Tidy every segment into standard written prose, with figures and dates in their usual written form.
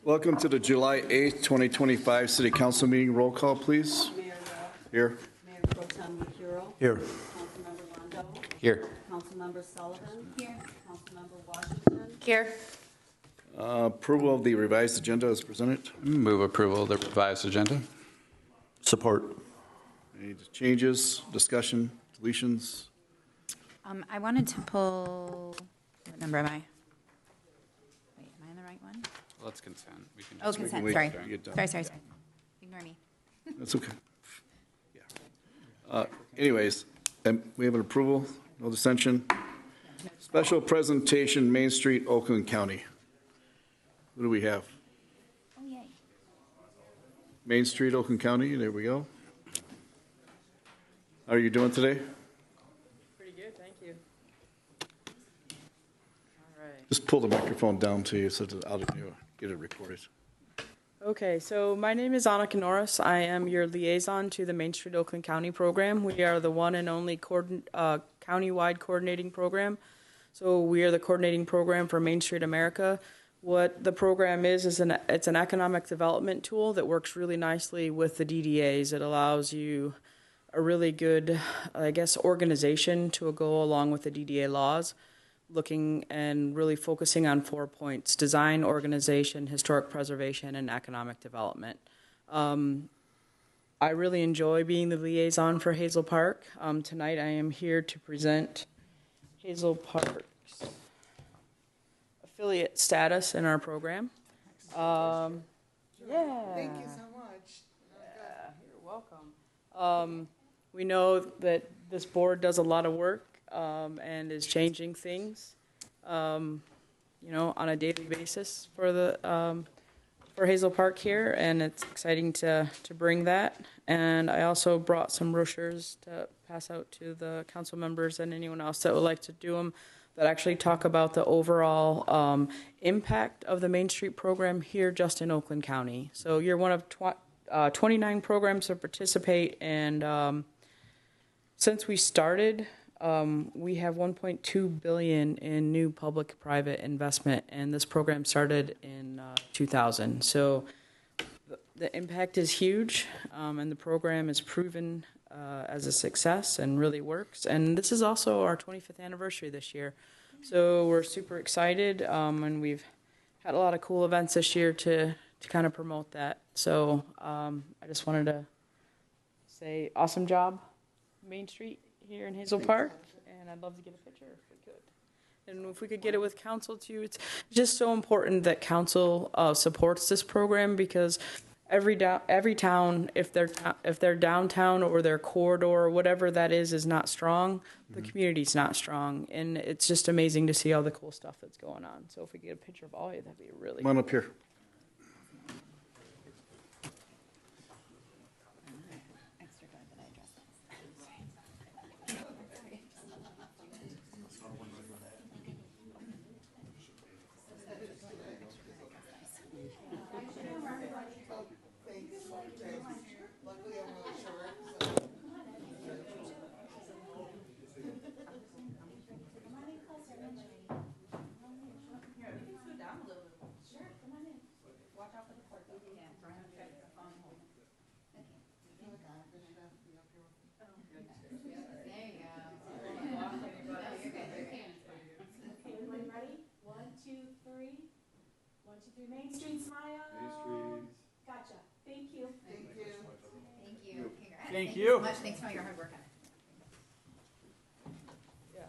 Welcome to the July 8th, 2025 City Council meeting. Roll call, please. Mayor Here. Mayor Pro Tem Lucero. Here. Councilmember Londo. Here. Councilmember Sullivan. Here. Councilmember Washington. Here. Approval of the revised agenda is presented. Move approval of the revised agenda. Support. Any changes, discussion, deletions? I wanted to pull, what number am I? Wait, am I in the right one? Let's consent. We can Oh, just consent, wait sorry. till you get done. Sorry. Ignore me. That's okay. Yeah. Anyways, we have an approval, no dissension. Special presentation, Main Street, Oakland County. What do we have? Oh, yay. Main Street, Oakland County, there we go. How are you doing today? Pretty good, thank you. All right. Just pull the microphone down to you so that I'll get it recorded. Okay, so my name is Anna Norris. I am your liaison to the Main Street Oakland County program. We are the one and only county-wide coordinating program. So we are the coordinating program for Main Street America. What the program is it's an economic development tool that works really nicely with the DDAs. It allows you a really good, organization to go along with the DDA laws, looking and really focusing on 4 points: design, organization, historic preservation, and economic development. I really enjoy being the liaison for Hazel Park. Tonight I am here to present Hazel Park's affiliate status in our program. Yeah. Thank you so much. Yeah, you're welcome. We know that this board does a lot of work and is changing things, on a daily basis for Hazel Park here, and it's exciting to bring that. And I also brought some brochures to pass out to the council members and anyone else that would like to do them, that actually talk about the overall impact of the Main Street program here just in Oakland County. So you're one of 29 programs that participate, and since we started, we have $1.2 billion in new public-private investment, and this program started in 2000. So the impact is huge, and the program is proven as a success and really works. And this is also our 25th anniversary this year, so we're super excited, and we've had a lot of cool events this year to kind of promote that. So I just wanted to say awesome job, Main Street here in Hazel Park, and I'd love to get a picture if we could. And if we could get it with council too. It's just so important that council supports this program, because every town, if their downtown or their corridor or whatever that is not strong, the community's not strong. And it's just amazing to see all the cool stuff that's going on. So if we get a picture of all of you, that'd be really Come on up here. Main Street, smile. Main Street. Gotcha. Thank you. Thank you. Congrats. Thank you you. so much. Thanks for all your hard work on it.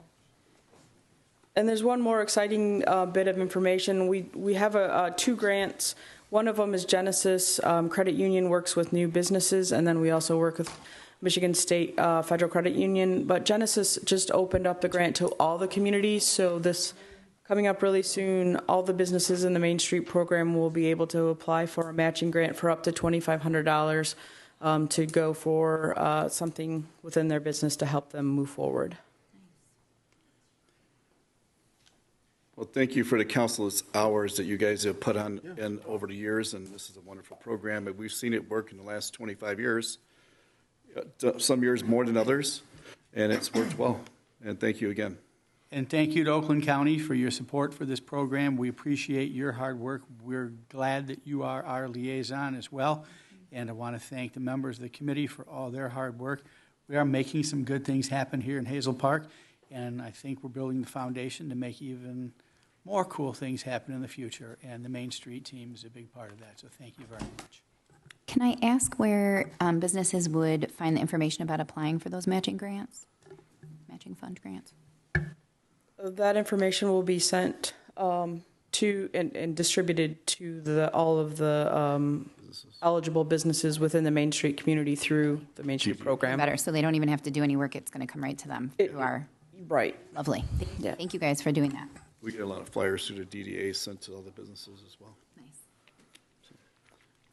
And there's one more exciting bit of information. We have two grants. One of them is Genesis Credit Union works with new businesses, and then we also work with Michigan State Federal Credit Union. But Genesis just opened up the grant to all the communities, so this coming up really soon, all the businesses in the Main Street program will be able to apply for a matching grant for up to $2,500 to go for something within their business to help them move forward. Well, thank you for the countless hours that you guys have put on in over the years, and this is a wonderful program, and we've seen it work in the last 25 years, some years more than others, and it's worked well, and thank you again. And thank you to Oakland County for your support for this program. We appreciate your hard work. We're glad that you are our liaison as well. And I want to thank the members of the committee for all their hard work. We are making some good things happen here in Hazel Park, and I think we're building the foundation to make even more cool things happen in the future. And the Main Street team is a big part of that, so thank you very much. Can I ask where businesses would find the information about applying for those matching grants, matching fund grants? That information will be sent to and distributed to all of the eligible businesses within the Main Street community through the Main Street program. Better, so they don't even have to do any work. It's going to come right to them through our. Right. Lovely. Yeah. Thank you guys for doing that. We get a lot of flyers through the DDA sent to all the businesses as well. Nice.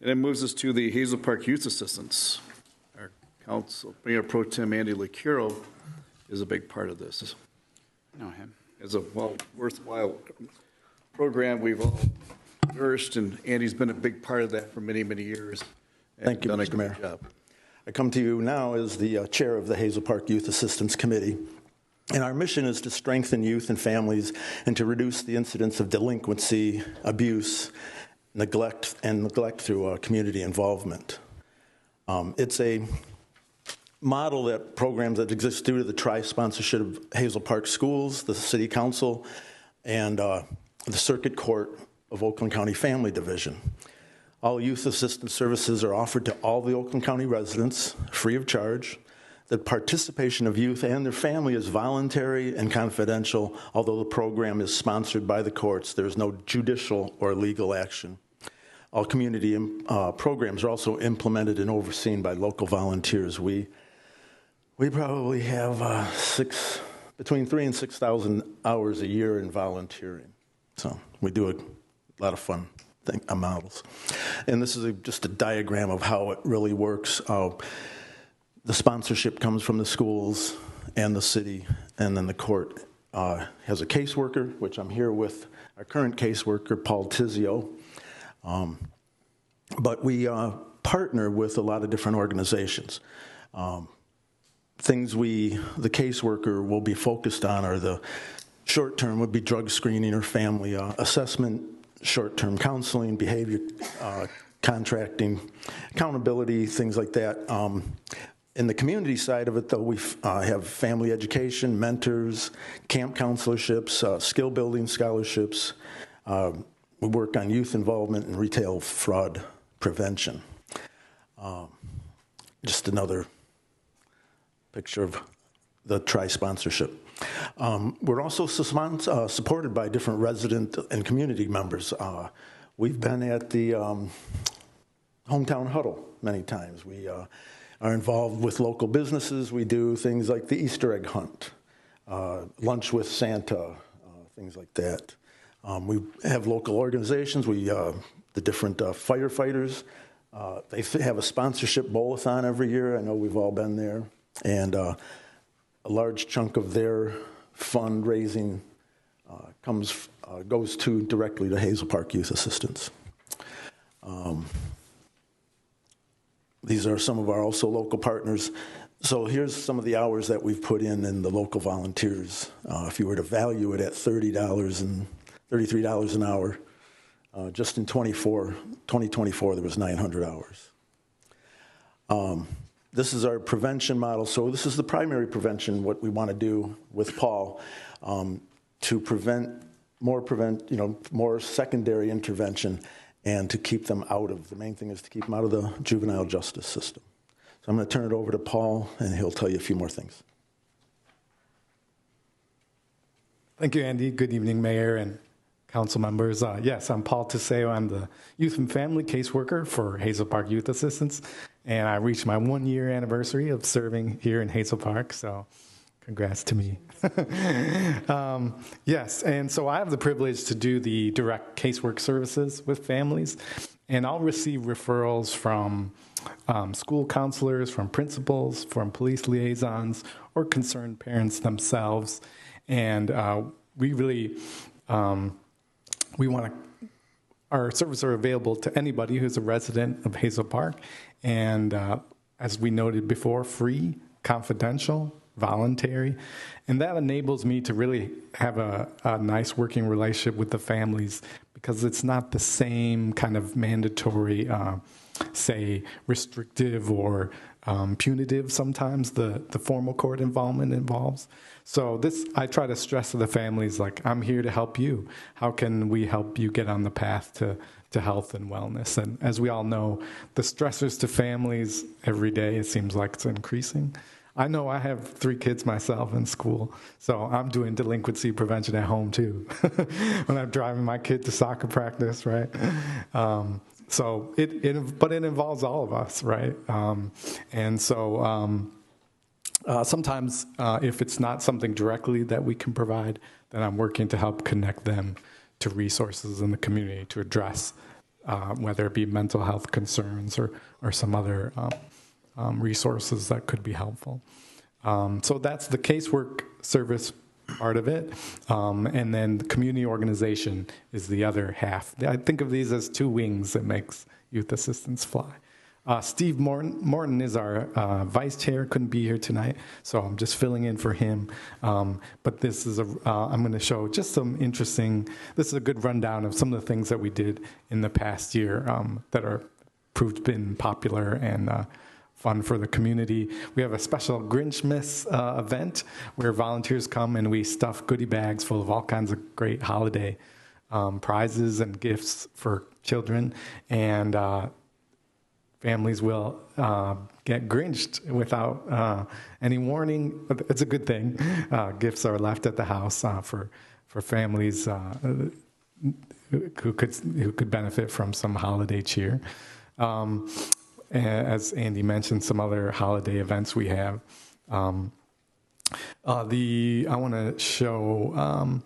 And it moves us to the Hazel Park Youth Assistance. Our council, Mayor Pro Tem Andy LaCuro is a big part of this. I know him. It's a worthwhile program we've all nourished, and Andy's been a big part of that for many, many years. And Thank you, done a Mr. great Mayor. job. I come to you now as the chair of the Hazel Park Youth Assistance Committee. And our mission is to strengthen youth and families and to reduce the incidence of delinquency, abuse, neglect through community involvement. It's a model that programs that exist due to the tri-sponsorship of Hazel Park Schools, the City Council, and the Circuit Court of Oakland County Family Division. All youth assistance services are offered to all the Oakland County residents, free of charge. The participation of youth and their family is voluntary and confidential. Although the program is sponsored by the courts, there is no judicial or legal action. All community programs are also implemented and overseen by local volunteers. We probably have between 3,000 and 6,000 hours a year in volunteering. So we do a lot of fun models. And this is just a diagram of how it really works. The sponsorship comes from the schools and the city, and then the court has a caseworker, which I'm here with our current caseworker, Paul Tizio. But we partner with a lot of different organizations. Things the caseworker will be focused on are the short term would be drug screening or family assessment, short-term counseling, behavior contracting, accountability, things like that. In the community side of it, though, we have family education, mentors, camp counselorships, skill building scholarships. We work on youth involvement and retail fraud prevention. Just another picture of the tri-sponsorship. We're also supported by different resident and community members. We've been at the hometown huddle many times. We are involved with local businesses. We do things like the Easter egg hunt, lunch with Santa, things like that. We have local organizations. The different firefighters. They have a sponsorship bowl-a-thon every year. I know we've all been there. And a large chunk of their fundraising goes directly to Hazel Park Youth Assistance. These are some of our also local partners. So here's some of the hours that we've put in the local volunteers. If you were to value it at $33 an hour, just in 2024, there was 900 hours. This is our prevention model. So this is the primary prevention, what we want to do with Paul, to prevent more secondary intervention and to keep them the main thing is to keep them out of the juvenile justice system. So I'm going to turn it over to Paul, and he'll tell you a few more things. Thank you, Andy. Good evening, Mayor and council members. Yes, I'm Paul Tiseo. I'm the Youth and Family Caseworker for Hazel Park Youth Assistance, and I reached my 1-year anniversary of serving here in Hazel Park, so congrats to me. Yes, and so I have the privilege to do the direct casework services with families, and I'll receive referrals from school counselors, from principals, from police liaisons, or concerned parents themselves, and we really our services are available to anybody who's a resident of Hazel Park, and as we noted before, free, confidential, voluntary. And that enables me to really have a nice working relationship with the families, because it's not the same kind of mandatory, say, restrictive or punitive sometimes the formal court involvement involves. So this, I try to stress to the families, like, I'm here to help you. How can we help you get on the path to health and wellness? And as we all know, the stressors to families every day, it seems like it's increasing. I know I have 3 kids myself in school, so I'm doing delinquency prevention at home too. When I'm driving my kid to soccer practice, right? So but it involves all of us, right? And so sometimes if it's not something directly that we can provide, then I'm working to help connect them to resources in the community to address whether it be mental health concerns or some other resources that could be helpful. So that's the casework service part of it. And then the community organization is the other half. I think of these as 2 wings that makes youth assistance fly. Steve Morton is our vice chair, couldn't be here tonight, so I'm just filling in for him. But this is I'm going to show just some interesting, this is a good rundown of some of the things that we did in the past year that are proved been popular and fun for the community. We have a special Grinchmas event where volunteers come and we stuff goodie bags full of all kinds of great holiday prizes and gifts for children. And families will get Grinched without any warning. It's a good thing. Gifts are left at the house for families who could benefit from some holiday cheer. As Andy mentioned, some other holiday events we have. I want to show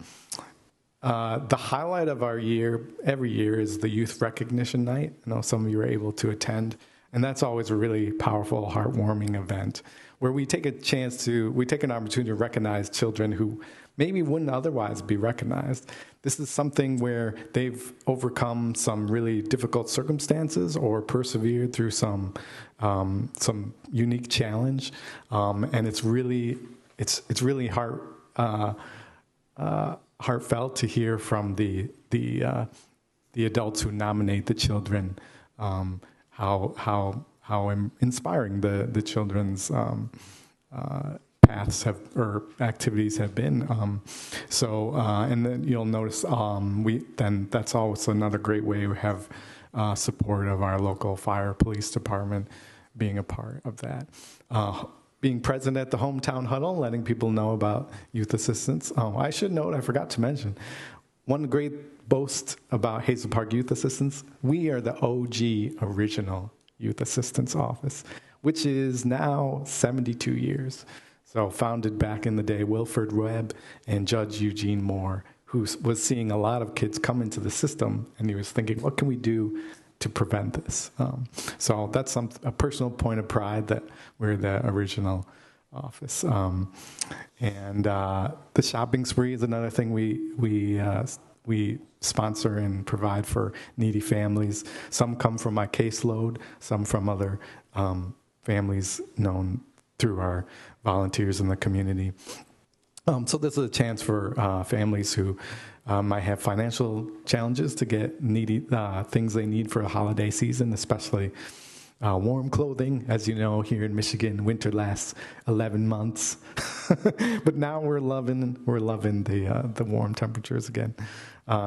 the highlight of our year every year is the Youth Recognition Night. I know some of you are able to attend, and that's always a really powerful, heartwarming event where we take an opportunity to recognize children who maybe wouldn't otherwise be recognized. This is something where they've overcome some really difficult circumstances or persevered through some unique challenge, and it's really heartfelt to hear from the adults who nominate the children, how inspiring the children's paths or activities have been. And then you'll notice that's also another great way we have support of our local fire police department being a part of that. Being present at the hometown huddle, letting people know about youth assistance. I should note, I forgot to mention, one great boast about Hazel Park Youth Assistance, we are the OG original Youth Assistance Office, which is now 72 years. So founded back in the day, Wilford Webb and Judge Eugene Moore, who was seeing a lot of kids come into the system, and he was thinking, what can we do to prevent this? So that's a personal point of pride that we're the original office. And the shopping spree is another thing we sponsor and provide for needy families. Some come from my caseload, some from other families known through our volunteers in the community. So this is a chance for families who might have financial challenges to get needy things they need for the holiday season, especially warm clothing. As you know, here in Michigan, winter lasts 11 months, but now we're loving the warm temperatures again.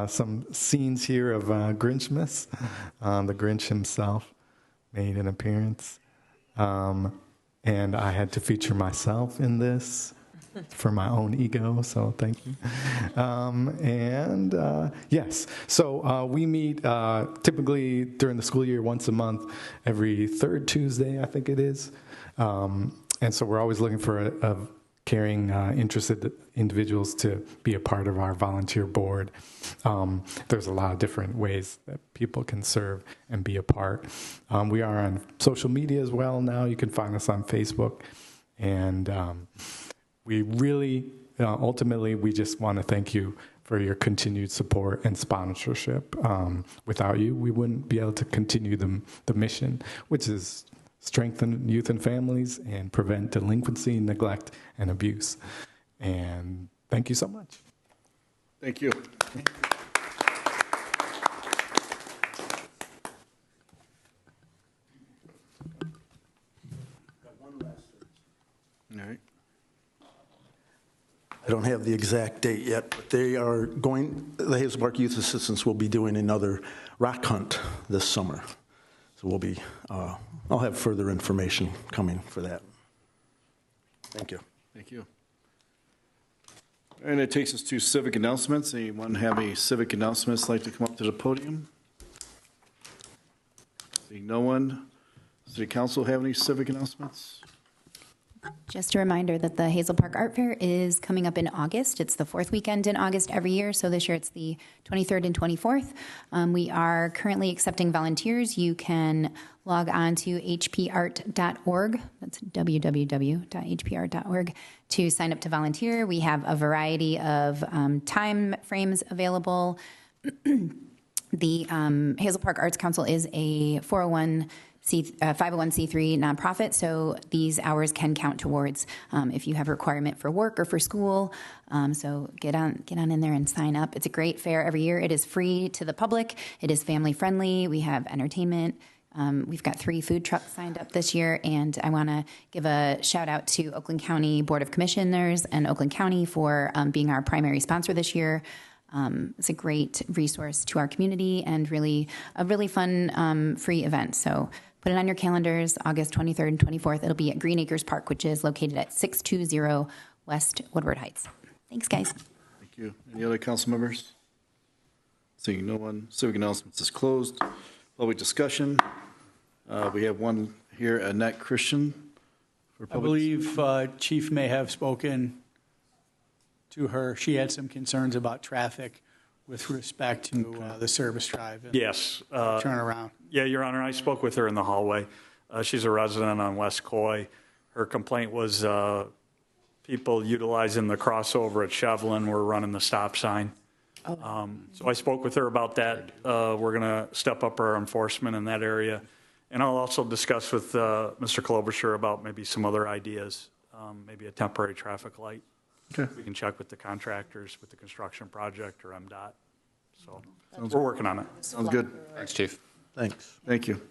Some scenes here of Grinchmas. The Grinch himself made an appearance, and I had to feature myself in this for my own ego, so thank you. Yes, so we meet typically during the school year once a month, every third Tuesday, I think it is. And so we're always looking for caring, interested individuals to be a part of our volunteer board. There's a lot of different ways that people can serve and be a part. We are on social media as well now. You can find us on Facebook. And we really, ultimately, we just want to thank you for your continued support and sponsorship. Without you, we wouldn't be able to continue the mission, which is strengthen youth and families, and prevent delinquency, neglect, and abuse. And thank you so much. Thank you. All right. I don't have the exact date yet, but they are going, the Hazel Park Youth Assistants will be doing another rock hunt this summer. So we'll be, I'll have further information coming for that. Thank you. Thank you. And it takes us to civic announcements. Anyone have any civic announcements like to come up to the podium? Seeing no one. City Council have any civic announcements? Just a reminder that the Hazel Park Art Fair is coming up in August. It's the fourth weekend in August every year, so this year it's the 23rd and 24th. We are currently accepting volunteers. You can log on to hpart.org, that's www.hpart.org, to sign up to volunteer. We have a variety of time frames available. The Hazel Park Arts Council is a 501c3 nonprofit, so these hours can count towards if you have a requirement for work or for school. So get on in there and sign up. It's a great fair every year. It is free to the public. It is family friendly. We have entertainment. We've got 3 food trucks signed up this year, and I want to give a shout out to Oakland County Board of Commissioners and Oakland County for being our primary sponsor this year. It's a great resource to our community and a really fun free event. So put it on your calendars, August 23rd and 24th. It'll be at Green Acres Park, which is located at 620 West Woodward Heights. Thanks, guys. Thank you. Any other council members? Seeing no one, civic announcements is closed. Public discussion. We have one here, Annette Christian. For I public. believe Chief may have spoken to her. She had some concerns about traffic with respect to the service drive. And Yes. turnaround. Yeah, Your Honor, I spoke with her in the hallway. She's a resident on West Coy. Her complaint was people utilizing the crossover at Shevlin were running the stop sign. So I spoke with her about that. We're going to step up our enforcement in that area. And I'll also discuss with Mr. Klobuchar about maybe some other ideas, maybe a temporary traffic light. Okay. We can check with the contractors, with the construction project or MDOT. So we're working on it. Sounds good. Thanks, Chief. Thanks. Thank you.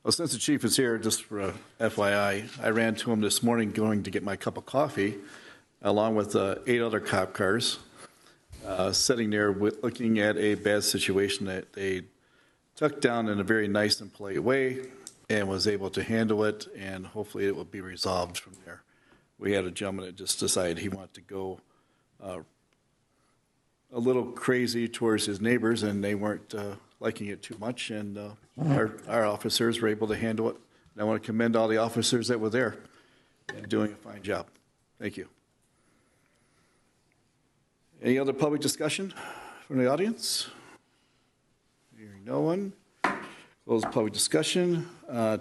Well, since the chief is here, just for FYI, I ran to him this morning going to get my cup of coffee, along with 8 other cop cars, sitting there looking at a bad situation that they took down in a very nice and polite way and was able to handle it, and hopefully it will be resolved from there. We had a gentleman that just decided he wanted to go a little crazy towards his neighbors, and they weren't liking it too much, and our officers were able to handle it. And I want to commend all the officers that were there and doing a fine job. Thank you. Any other public discussion from the audience? Hearing no one. Close public discussion.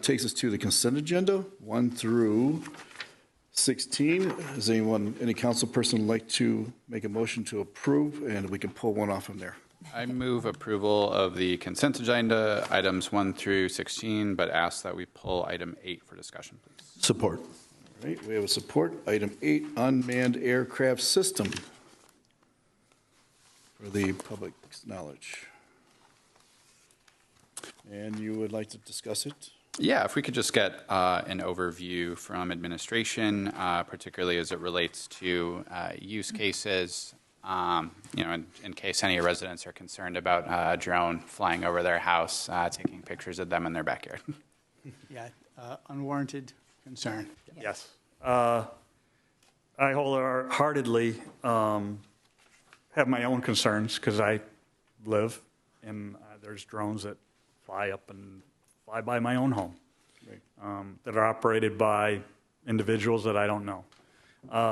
Takes us to the consent agenda, 1 through 16. Does any council person like to make a motion to approve? And we can pull one off from there. I move approval of the consent agenda, items 1 through 16, but ask that we pull item 8 for discussion, please. Support. All right, we have a support. Item 8, unmanned aircraft system for the public's knowledge. And you would like to discuss it? Yeah, if we could just get an overview from administration, particularly as it relates to use cases, in case any residents are concerned about a drone flying over their house, taking pictures of them in their backyard. Yeah, unwarranted concern. Yes. I wholeheartedly have my own concerns because I live and there's drones that fly up and fly by my own home, that are operated by individuals that I don't know.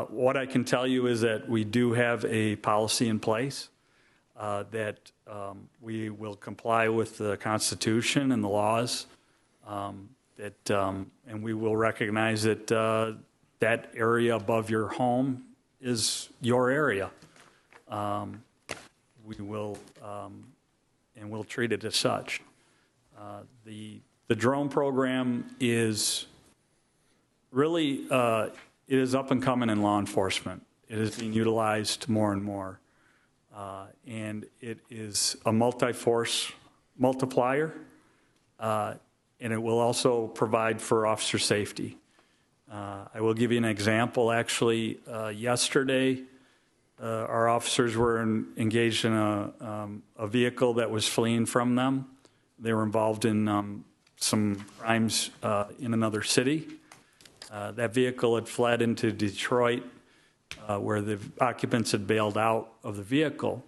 What I can tell you is that we do have a policy in place that we will comply with the Constitution and the laws, and we will recognize that that area above your home is your area. We will, and we'll treat it as such. The The drone program is really, it is up and coming in law enforcement. It is being utilized more and more. And it is a multi-force multiplier, and it will also provide for officer safety. I will give you an example. Actually, yesterday, our officers were engaged in a vehicle that was fleeing from them. They were involved in some crimes in another city. That vehicle had fled into Detroit, where the occupants had bailed out of the vehicle.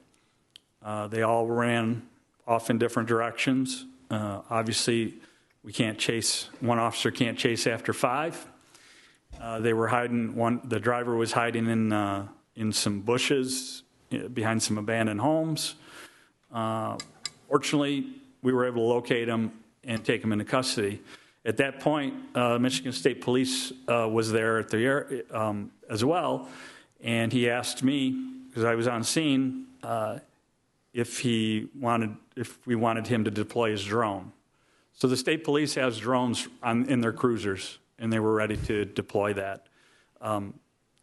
They all ran off in different directions. Obviously, we can't chase, one officer can't chase after five. They were hiding, the driver was hiding in some bushes behind some abandoned homes. Fortunately, we were able to locate him and take him into custody. At that point, Michigan State Police was there at the as well, and he asked me, because I was on scene, if we wanted him to deploy his drone. So the state police has drones in their cruisers, and they were ready to deploy that.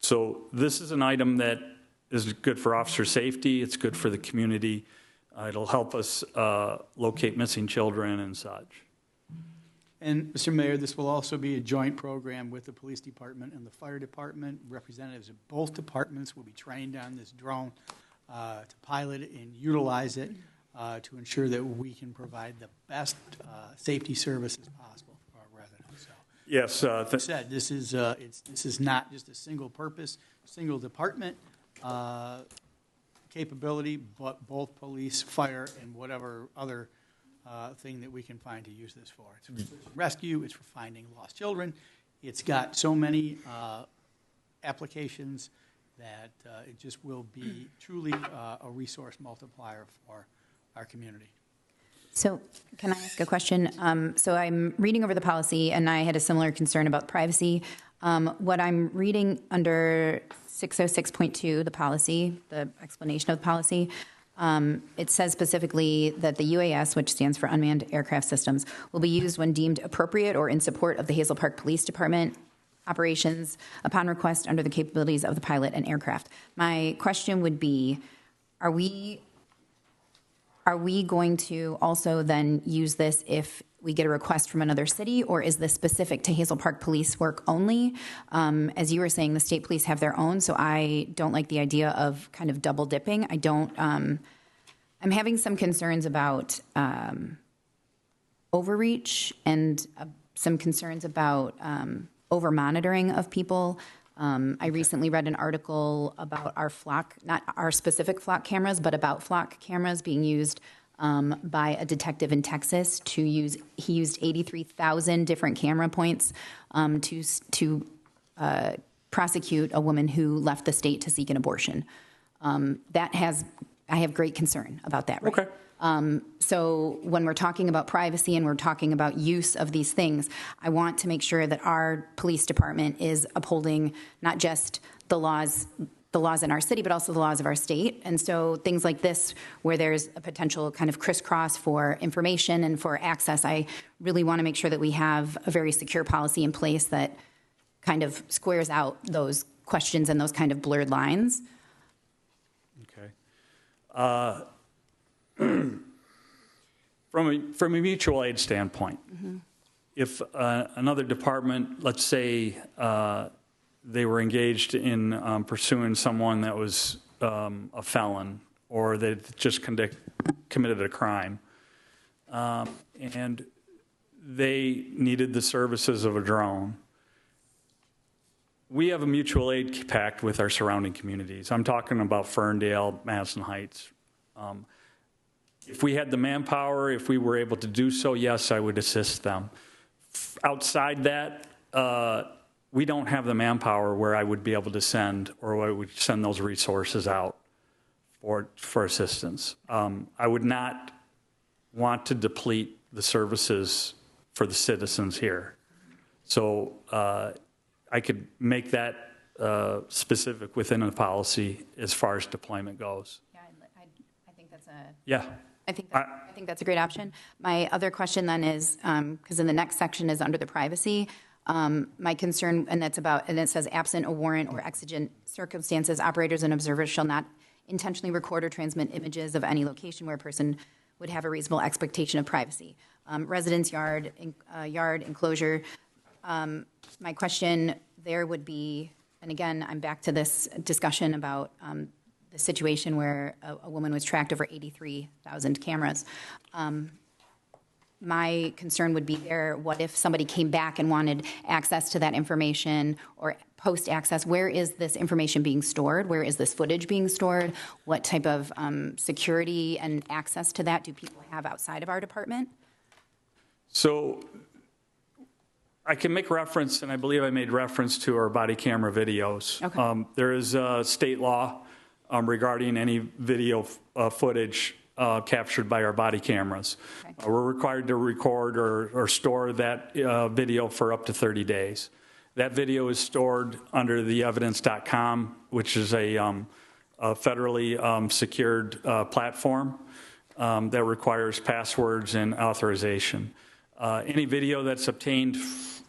So this is an item that is good for officer safety. It's good for the community. It'll help us locate missing children and such. And, Mr. Mayor, this will also be a joint program with the police department and the fire department. Representatives of both departments will be trained on this drone to pilot it and utilize it to ensure that we can provide the best safety services possible for our residents. So, yes, like I said, this is not just a single purpose, single department capability, but both police, fire, and whatever other thing that we can find to use this for. It's for rescue, it's for finding lost children. It's got so many applications that it just will be truly a resource multiplier for our community. So can I ask a question? So I'm reading over the policy, and I had a similar concern about privacy. What I'm reading under 606.2, the policy, the explanation of the policy, it says specifically that the UAS, which stands for Unmanned Aircraft Systems, will be used when deemed appropriate or in support of the Hazel Park Police Department operations upon request under the capabilities of the pilot and aircraft. My question would be, are we going to also then use this if we get a request from another city, or is this specific to Hazel Park Police work only? As you were saying, the state police have their own, so I don't like the idea of kind of double dipping. I'm having some concerns about overreach and some concerns about over monitoring of people. I recently read an article about our flock, not our specific flock cameras, but about flock cameras being used by a detective in Texas he used 83,000 different camera points to prosecute a woman who left the state to seek an abortion. I have great concern about that. Right? Okay. So when we're talking about privacy and we're talking about use of these things, I want to make sure that our police department is upholding not just the laws in our city, but also the laws of our state. And so things like this, where there's a potential kind of crisscross for information and for access, I really want to make sure that we have a very secure policy in place that kind of squares out those questions and those kind of blurred lines. Okay. From a mutual aid standpoint, if another department, let's say they were engaged in pursuing someone that was a felon or that just committed a crime, and they needed the services of a drone, we have a mutual aid pact with our surrounding communities. I'm talking about Ferndale, Madison Heights. If we had the manpower, if we were able to do so, yes, I would assist them. Outside that, we don't have the manpower where I would be able to send, or I would send those resources out for assistance. I would not want to deplete the services for the citizens here. So I could make that specific within the policy as far as deployment goes. Yeah, I think that's yeah. I think that's a great option. My other question then is, because in the next section is under the privacy, my concern, and it says absent a warrant or exigent circumstances, operators and observers shall not intentionally record or transmit images of any location where a person would have a reasonable expectation of privacy. Residence yard enclosure. My question there would be, and again, I'm back to this discussion about the situation where a woman was tracked over 83,000 cameras. My concern would be there, what if somebody came back and wanted access to that information or post-access? Where is this information being stored? Where is this footage being stored? What type of security and access to that do people have outside of our department? So I can make reference, and I believe I made reference to our body camera videos. Okay. There is a state law regarding any video footage captured by our body cameras. Okay. We're required to record or store that video for up to 30 days. That video is stored under the evidence.com, which is a federally secured platform that requires passwords and authorization. Any video that's obtained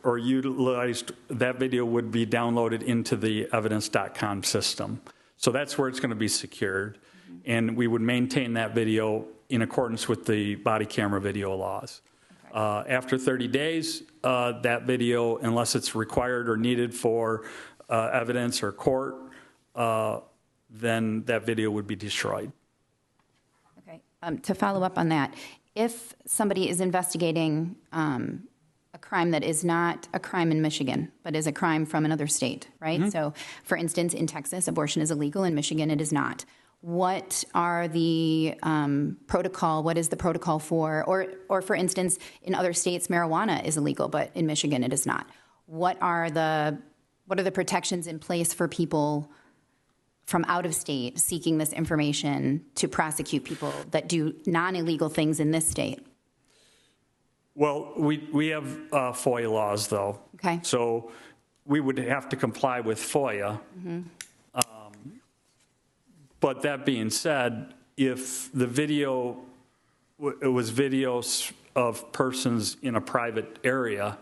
or utilized, that video would be downloaded into the evidence.com system. So that's where it's going to be secured. And we would maintain that video in accordance with the body camera video laws. Okay. After 30 days, that video, unless it's required or needed for evidence or court, then that video would be destroyed. Okay. To follow up on that, if somebody is investigating a crime that is not a crime in Michigan, but is a crime from another state, right? Mm-hmm. So, for instance, in Texas, abortion is illegal. In Michigan, it is not. What are the protocol? What is the protocol for, or for instance, in other states, marijuana is illegal, but in Michigan, it is not. What are the protections in place for people from out of state seeking this information to prosecute people that do non-illegal things in this state? Well, we have FOIA laws, though. Okay. So we would have to comply with FOIA. Mm-hmm. But that being said, if the video, it was videos of persons in a private area,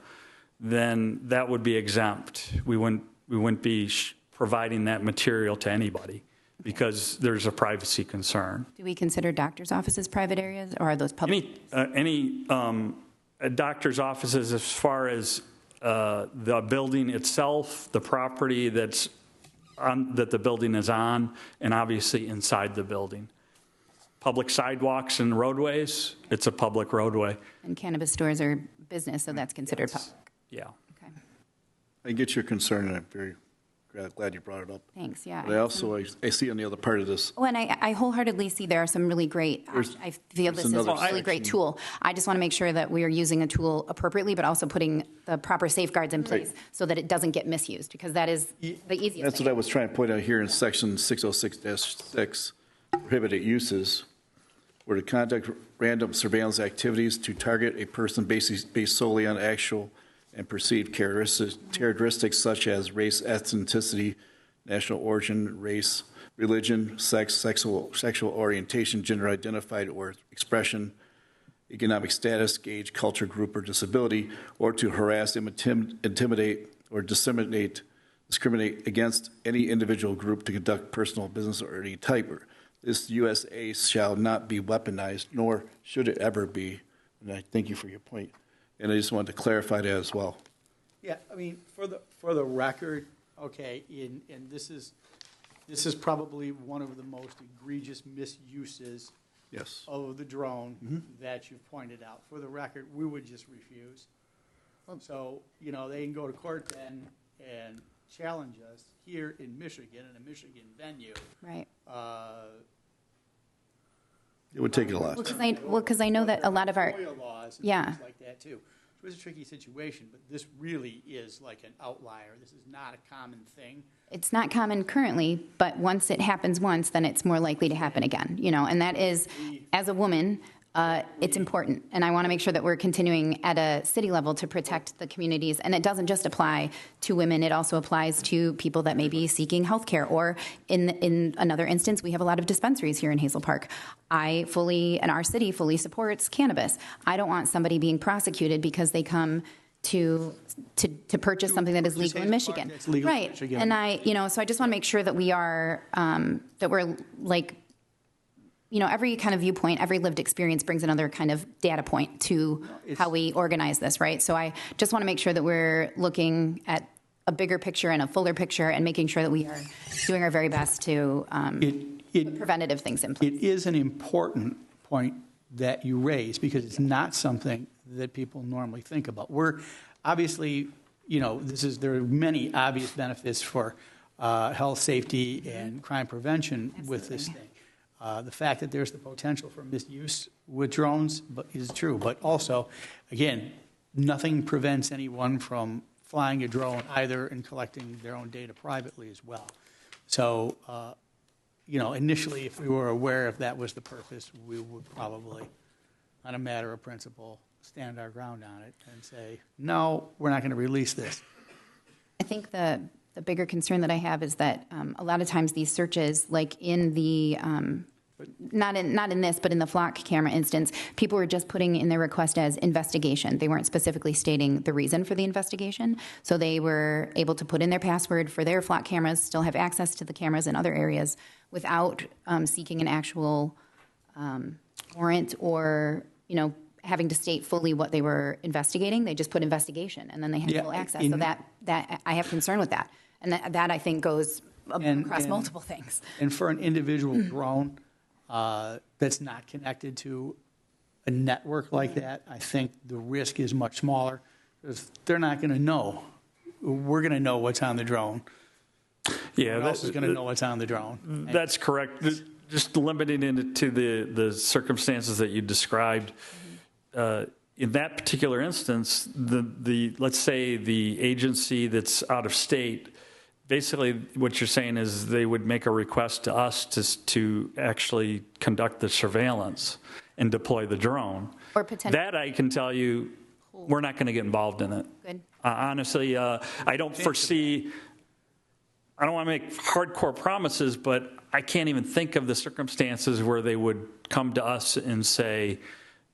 then that would be exempt. We wouldn't be providing that material to anybody because there's a privacy concern. Do we consider doctors' offices private areas, or are those public? Any doctor's offices, as far as the building itself, the property that the building is on, and obviously inside the building. Public sidewalks and roadways, it's a public roadway. And cannabis stores are business, so that's considered public. Yeah. Okay. I get your concern, and I'm very glad you brought it up. Thanks, yeah. But I see on the other part of this. Oh, and I wholeheartedly see there are some really great, I feel this is a really great tool. I just want to make sure that we are using a tool appropriately, but also putting the proper safeguards in place so that it doesn't get misused, because that is the easiest That's thing. what I was trying to point out here in section 606-6, prohibited uses, where to conduct random surveillance activities to target a person based solely on actual and perceived characteristics such as race, ethnicity, national origin, race, religion, sex, sexual orientation, gender identified or expression, economic status, age, culture, group, or disability, or to harass, intimidate, or discriminate against any individual group to conduct personal business or any type. This USA shall not be weaponized, nor should it ever be. And I thank you for your point. And I just wanted to clarify that as well. Yeah, I mean, for the record, okay, and this is probably one of the most egregious misuses of the drone that you've pointed out. For the record, we would just refuse. So, they can go to court then and challenge us here in Michigan, in a Michigan venue. Right. It would take a lot. Because I know that a lot of our laws and things like that too. So it's a tricky situation, but this really is like an outlier. This is not a common thing. It's not common currently, but once it happens once, then it's more likely to happen again. And that is, as a woman, It's important, and I want to make sure that we're continuing at a city level to protect the communities. And it doesn't just apply to women; it also applies to people that may be seeking health care. Or in another instance, we have a lot of dispensaries here in Hazel Park. And our city fully supports cannabis. I don't want somebody being prosecuted because they come to purchase something that is legal in Michigan. Right. And so I just want to make sure that we are that we're like. Every kind of viewpoint, every lived experience brings another kind of data point to how we organize this, right? So I just want to make sure that we're looking at a bigger picture and a fuller picture and making sure that we are doing our very best to put preventative things in place. It is an important point that you raise because it's not something that people normally think about. We're obviously, there are many obvious benefits for health, safety, and crime prevention with this thing. The fact that there's the potential for misuse with drones is true, but also, again, nothing prevents anyone from flying a drone either and collecting their own data privately as well. So, initially, if we were aware if that was the purpose, we would probably, on a matter of principle, stand our ground on it and say, no, we're not going to release this. I think the bigger concern that I have is that a lot of times these searches, like in the not in this, but in the flock camera instance, people were just putting in their request as investigation. They weren't specifically stating the reason for the investigation. So they were able to put in their password for their flock cameras, still have access to the cameras in other areas without seeking an actual warrant or, having to state fully what they were investigating. They just put investigation, and then they had full access. So that I have concern with that. And that I think goes across multiple things. And for an individual drone that's not connected to a network like that, I think the risk is much smaller because they're not going to know. We're going to know what's on the drone. Yeah, Who else is going to know what's on the drone? That's correct. Just limiting it to the circumstances that you described. In that particular instance, let's say the agency that's out of state, basically what you're saying is they would make a request to us to actually conduct the surveillance and deploy the drone. Or potentially. That I can tell you, we're not going to get involved in it. Good. Honestly, I don't foresee. I don't want to make hardcore promises, but I can't even think of the circumstances where they would come to us and say,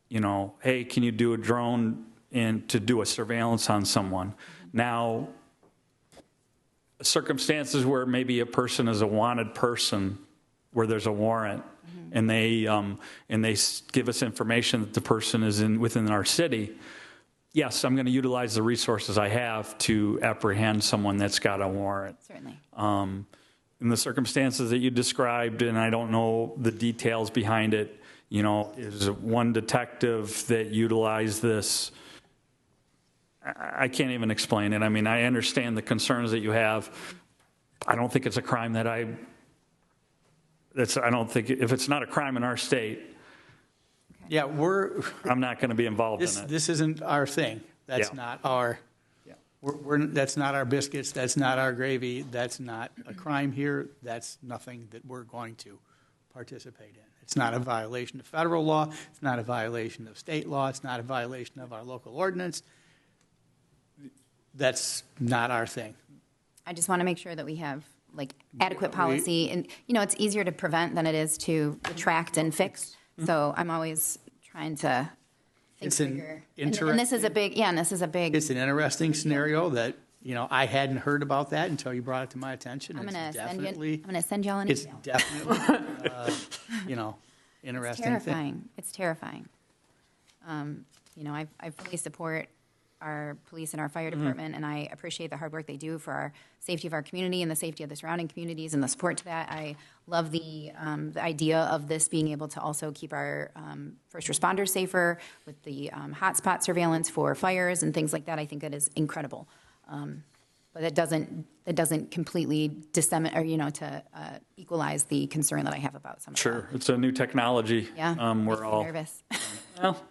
hey, can you do a drone to do a surveillance on someone? Now, circumstances where maybe a person is a wanted person, where there's a warrant, and they give us information that the person is within our city. Yes, I'm going to utilize the resources I have to apprehend someone that's got a warrant. Certainly. In the circumstances that you described, and I don't know the details behind it, is one detective that utilized this. I can't even explain it. I mean, I understand the concerns that you have. I don't think it's a crime I don't think, if it's not a crime in our state, yeah, I'm not going to be involved in it. This isn't our thing. That's not our. That's not our biscuits. That's not our gravy. That's not a crime here. That's nothing that we're going to participate in. It's not a violation of federal law. It's not a violation of state law. It's not a violation of our local ordinance. That's not our thing. I just want to make sure that we have adequate policy, and it's easier to prevent than it is to retract and fix. So I'm always trying to think bigger. And this is a big. It's an interesting scenario that I hadn't heard about that until you brought it to my attention. I'm going to send y'all an email. It's definitely interesting. It's terrifying. I fully support our police and our fire department, and I appreciate the hard work they do for our safety of our community and the safety of the surrounding communities and the support to that. I love the idea of this being able to also keep our first responders safer with the hotspot surveillance for fires and things like that. I think that is incredible. But it doesn't completely disseminate or to equalize the concern that I have about some of Sure, that. it's a new technology. Yeah, we're all nervous. Well,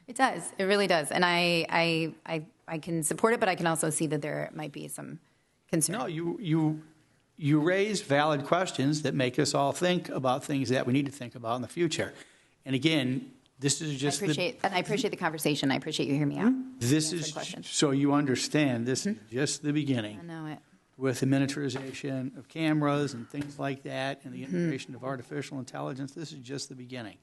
it does. It really does. And I can support it, but I can also see that there might be some concern. No, you raise valid questions that make us all think about things that we need to think about in the future. And again, this is just I appreciate the conversation. I appreciate you hearing me out. this Answer is, questions. so you understand, this is just the beginning. I know it. With the miniaturization of cameras and things like that, and the integration of artificial intelligence, this is just the beginning.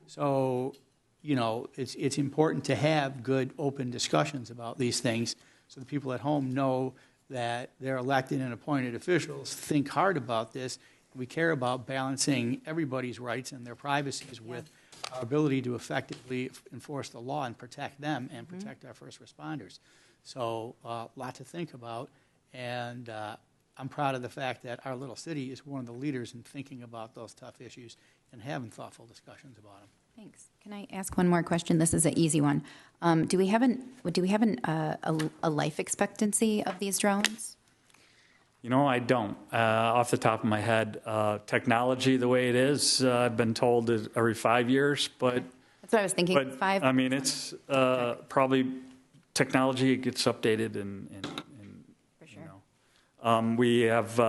So, you know, it's important to have good, open discussions about these things so the people at home know that their elected and appointed officials think hard about this. We care about balancing everybody's rights and their privacies with our ability to effectively enforce the law and protect them and protect our first responders. So, a lot to think about. And I'm proud of the fact that our little city is one of the leaders in thinking about those tough issues and having thoughtful discussions about them. Thanks. Can I ask one more question? This is an easy one. Do we have a life expectancy of these drones? You know, I don't. Off the top of my head, technology the way it is, I've been told is every 5 years, but. That's what I was thinking. But, 5. I mean, it's probably technology gets updated and For sure. you know. We have,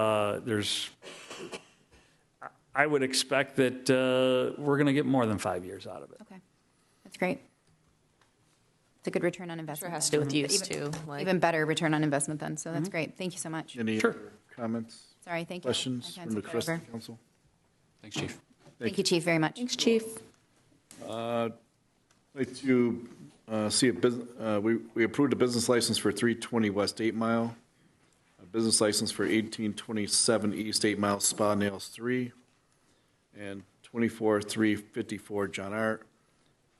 I would expect that we're going to get more than 5 years out of it. Okay. That's great. It's a good return on Sure investment. has to do with use too. Like, Even better return on investment then. So that's great. Thank you so much. Any other comments, Sorry. Thank you. questions I from the can't rest take of over. the council? Thanks, Chief. Thank you, Chief, very much. thanks, Chief. I'd like to see a business, we approved a business license for 320 West 8 Mile, a business license for 1827 East 8 Mile Spa Nails 3, and 24354 John Art,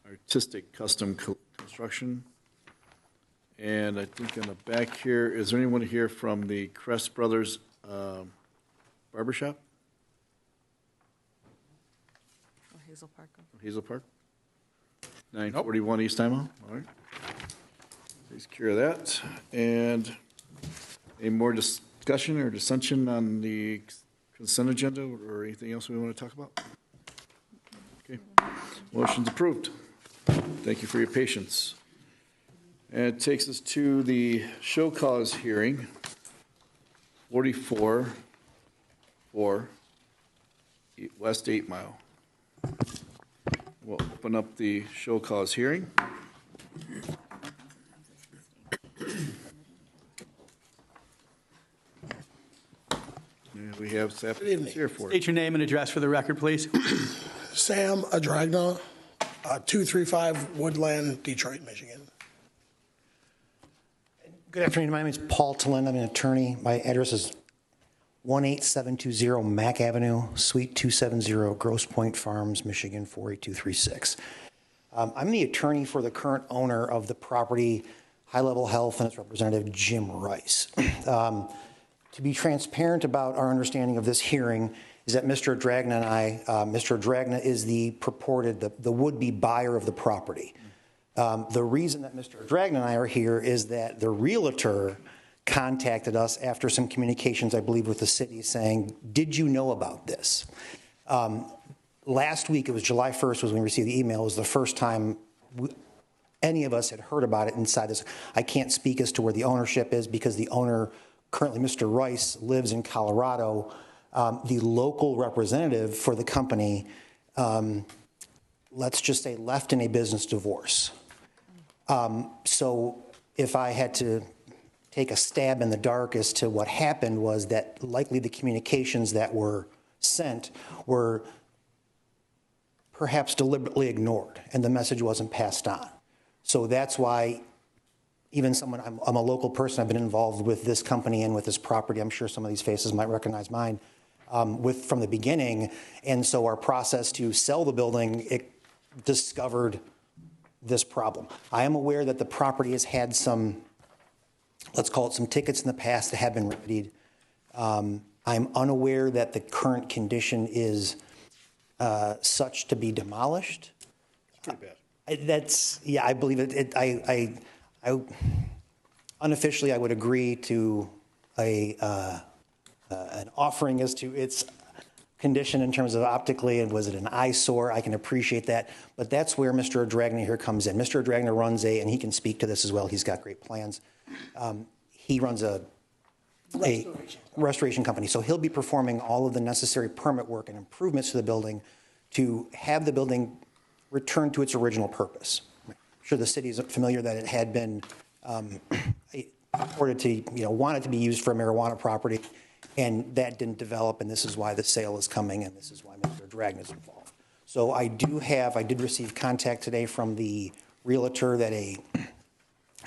Artistic Custom Construction. And I think in the back here, is there anyone here from the Crest Brothers Barbershop, Hazel Park. Hazel Park? 941 East Imo, all right. Takes care of that. And any more discussion or dissension on the consent agenda or anything else we want to talk about? Okay, motion's approved. Thank you for your patience. And it takes us to the show cause hearing, 44 for West 8 Mile. We'll open up the show cause hearing. And we have staff here for it. State your name and address for the record, please. Sam Adragna, 235 Woodland, Detroit, Michigan. Good afternoon. My name is Paul Tallin. I'm an attorney. My address is 18720 Mack Avenue, Suite 270, Grosse Pointe Farms, Michigan 48236. I'm the attorney for the current owner of the property, High Level Health, and its representative, Jim Rice. To be transparent about our understanding of this hearing is that Mr. Adragna and I, Mr. Adragna is the purported, the would-be buyer of the property. The reason that Mr. Adragna and I are here is that the realtor contacted us after some communications, I believe, with the city saying, did you know about this? Last week, it was July 1st was when we received the email. It was the first time any of us had heard about it inside this. I can't speak as to where the ownership is because the owner, currently Mr. Rice, lives in Colorado. The local representative for the company, let's just say, left in a business divorce. So if I had to take a stab in the dark as to what happened was that likely the communications that were sent were perhaps deliberately ignored and the message wasn't passed on. So that's why even someone, I'm a local person, I've been involved with this company and with this property. I'm sure some of these faces might recognize mine from the beginning. And so our process to sell the building, it discovered this problem. I am aware that the property has had some, let's call it some tickets in the past that have been remedied. I'm unaware that the current condition is such to be demolished. It's pretty bad. I believe it. I unofficially, I would agree to an offering as to its condition in terms of optically, and was it an eyesore? I can appreciate that, but that's where Mr. Adragna here comes in. Mr. Adragna runs and he can speak to this as well. He's got great plans. He runs a restoration company, so he'll be performing all of the necessary permit work and improvements to the building to have the building returned to its original purpose. I'm sure the city is familiar that it had been reported to, wanted to be used for a marijuana property, and that didn't develop, and this is why the sale is coming, and this is why Mr. Dragna is involved. So I did receive contact today from the realtor that a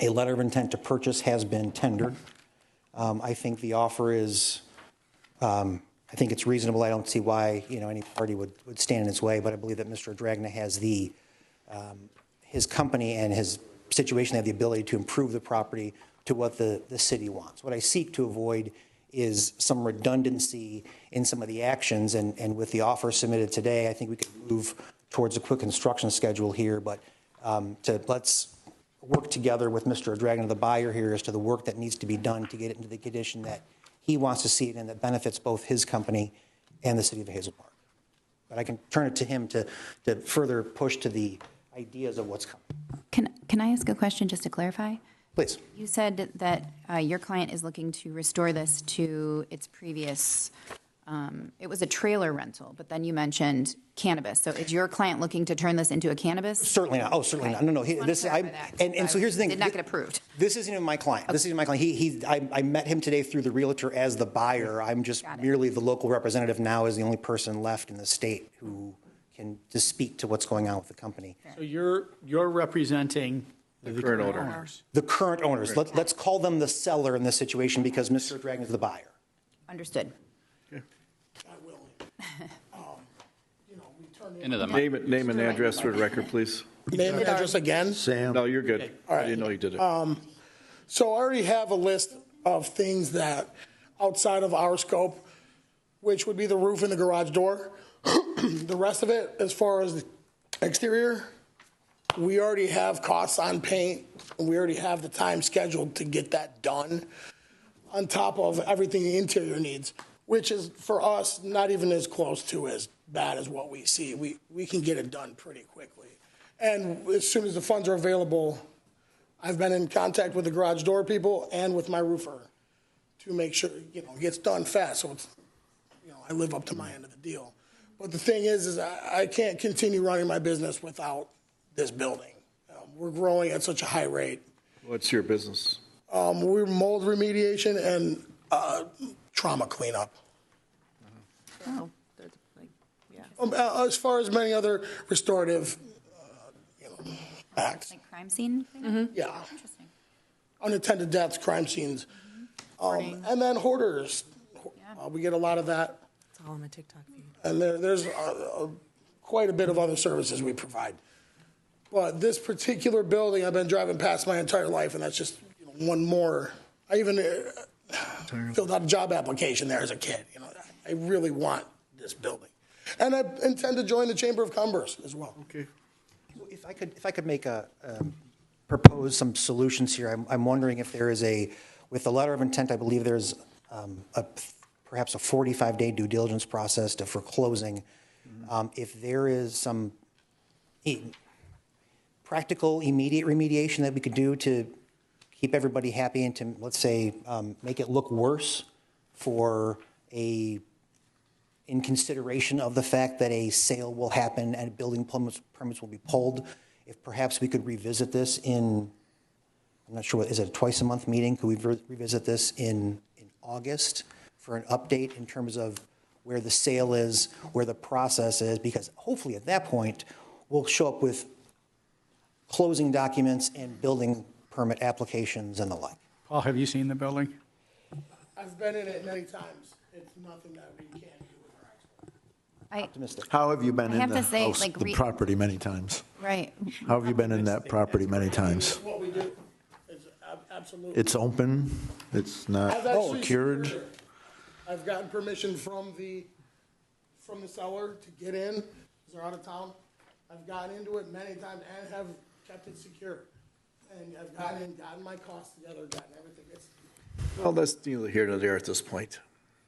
letter of intent to purchase has been tendered. I think the offer is, I think it's reasonable. I don't see why, any party would stand in its way, but I believe that Mr. Dragna has his company and his situation have the ability to improve the property to what the city wants. What I seek to avoid is some redundancy in some of the actions, and with the offer submitted today, I think we could move towards a quick construction schedule here, but let's work together with Mr. Dragna, the buyer here, as to the work that needs to be done to get it into the condition that he wants to see it and that benefits both his company and the city of Hazel Park. But I can turn it to him to further push to the ideas of what's coming. Can I ask a question just to clarify? Please. You said that your client is looking to restore this to its previous, it was a trailer rental, but then you mentioned cannabis. So is your client looking to turn this into a cannabis? Certainly not. Oh, certainly not. No. So here's the thing. Did not get approved. This isn't even my client. Okay. This isn't my client. I met him today through the realtor as the buyer. I'm just merely the local representative now, as the only person left in the state who can just speak to what's going on with the company. So you're representing the current owners. The current owners. Let's call them the seller in this situation because Mr. Dragna is the buyer. Understood. I will. Into the Name and address for the record, please. Name and address again? Sam. No, you're good. Okay. All right. I didn't know you did it. So I already have a list of things that outside of our scope, which would be the roof and the garage door. The rest of it, as far as the exterior, we already have costs on paint. We already have the time scheduled to get that done on top of everything the interior needs, which is, for us, not even as close to as bad as what we see. We can get it done pretty quickly. And as soon as the funds are available, I've been in contact with the garage door people and with my roofer to make sure, it gets done fast. So it's, I live up to my end of the deal. But the thing is I can't continue running my business without this building. We're growing at such a high rate. What's your business? We're mold remediation and trauma cleanup. Oh, that's yeah. As far as many other restorative acts. Like crime scene? Yeah. Interesting. Unattended deaths, crime scenes. And then hoarders. We get a lot of that. It's all on my TikTok feed. And there's quite a bit of other services we provide. But this particular building, I've been driving past my entire life, and that's just one more. I even filled out a job application there as a kid. I really want this building. And I intend to join the Chamber of Commerce as well. Okay. If I could make propose some solutions here, I'm wondering if there is with the letter of intent, I believe there's perhaps a 45-day due diligence process for closing. If there is some practical, immediate remediation that we could do to keep everybody happy and to, let's say, make it look worse in consideration of the fact that a sale will happen and building permits will be pulled, if perhaps we could revisit this I'm not sure, is it a twice-a-month meeting? Could we revisit this in August for an update in terms of where the sale is, where the process is? Because hopefully at that point, we'll show up with closing documents and building permit applications and the like. Paul, have you seen the building? I've been in it many times. It's nothing that we can't do with our eyes. Optimistic. How have you been I in have the to say, house, like, the property many times? Right. How have you been in that property many times? It's what we do. It's absolutely. It's open. It's not I've actually cured. secured it. I've gotten permission from the seller to get in, because they're out of town. I've gotten into it many times and have kept it secure. And I've gotten in, gotten my costs together, gotten everything. Well, that's neither here nor there at this point.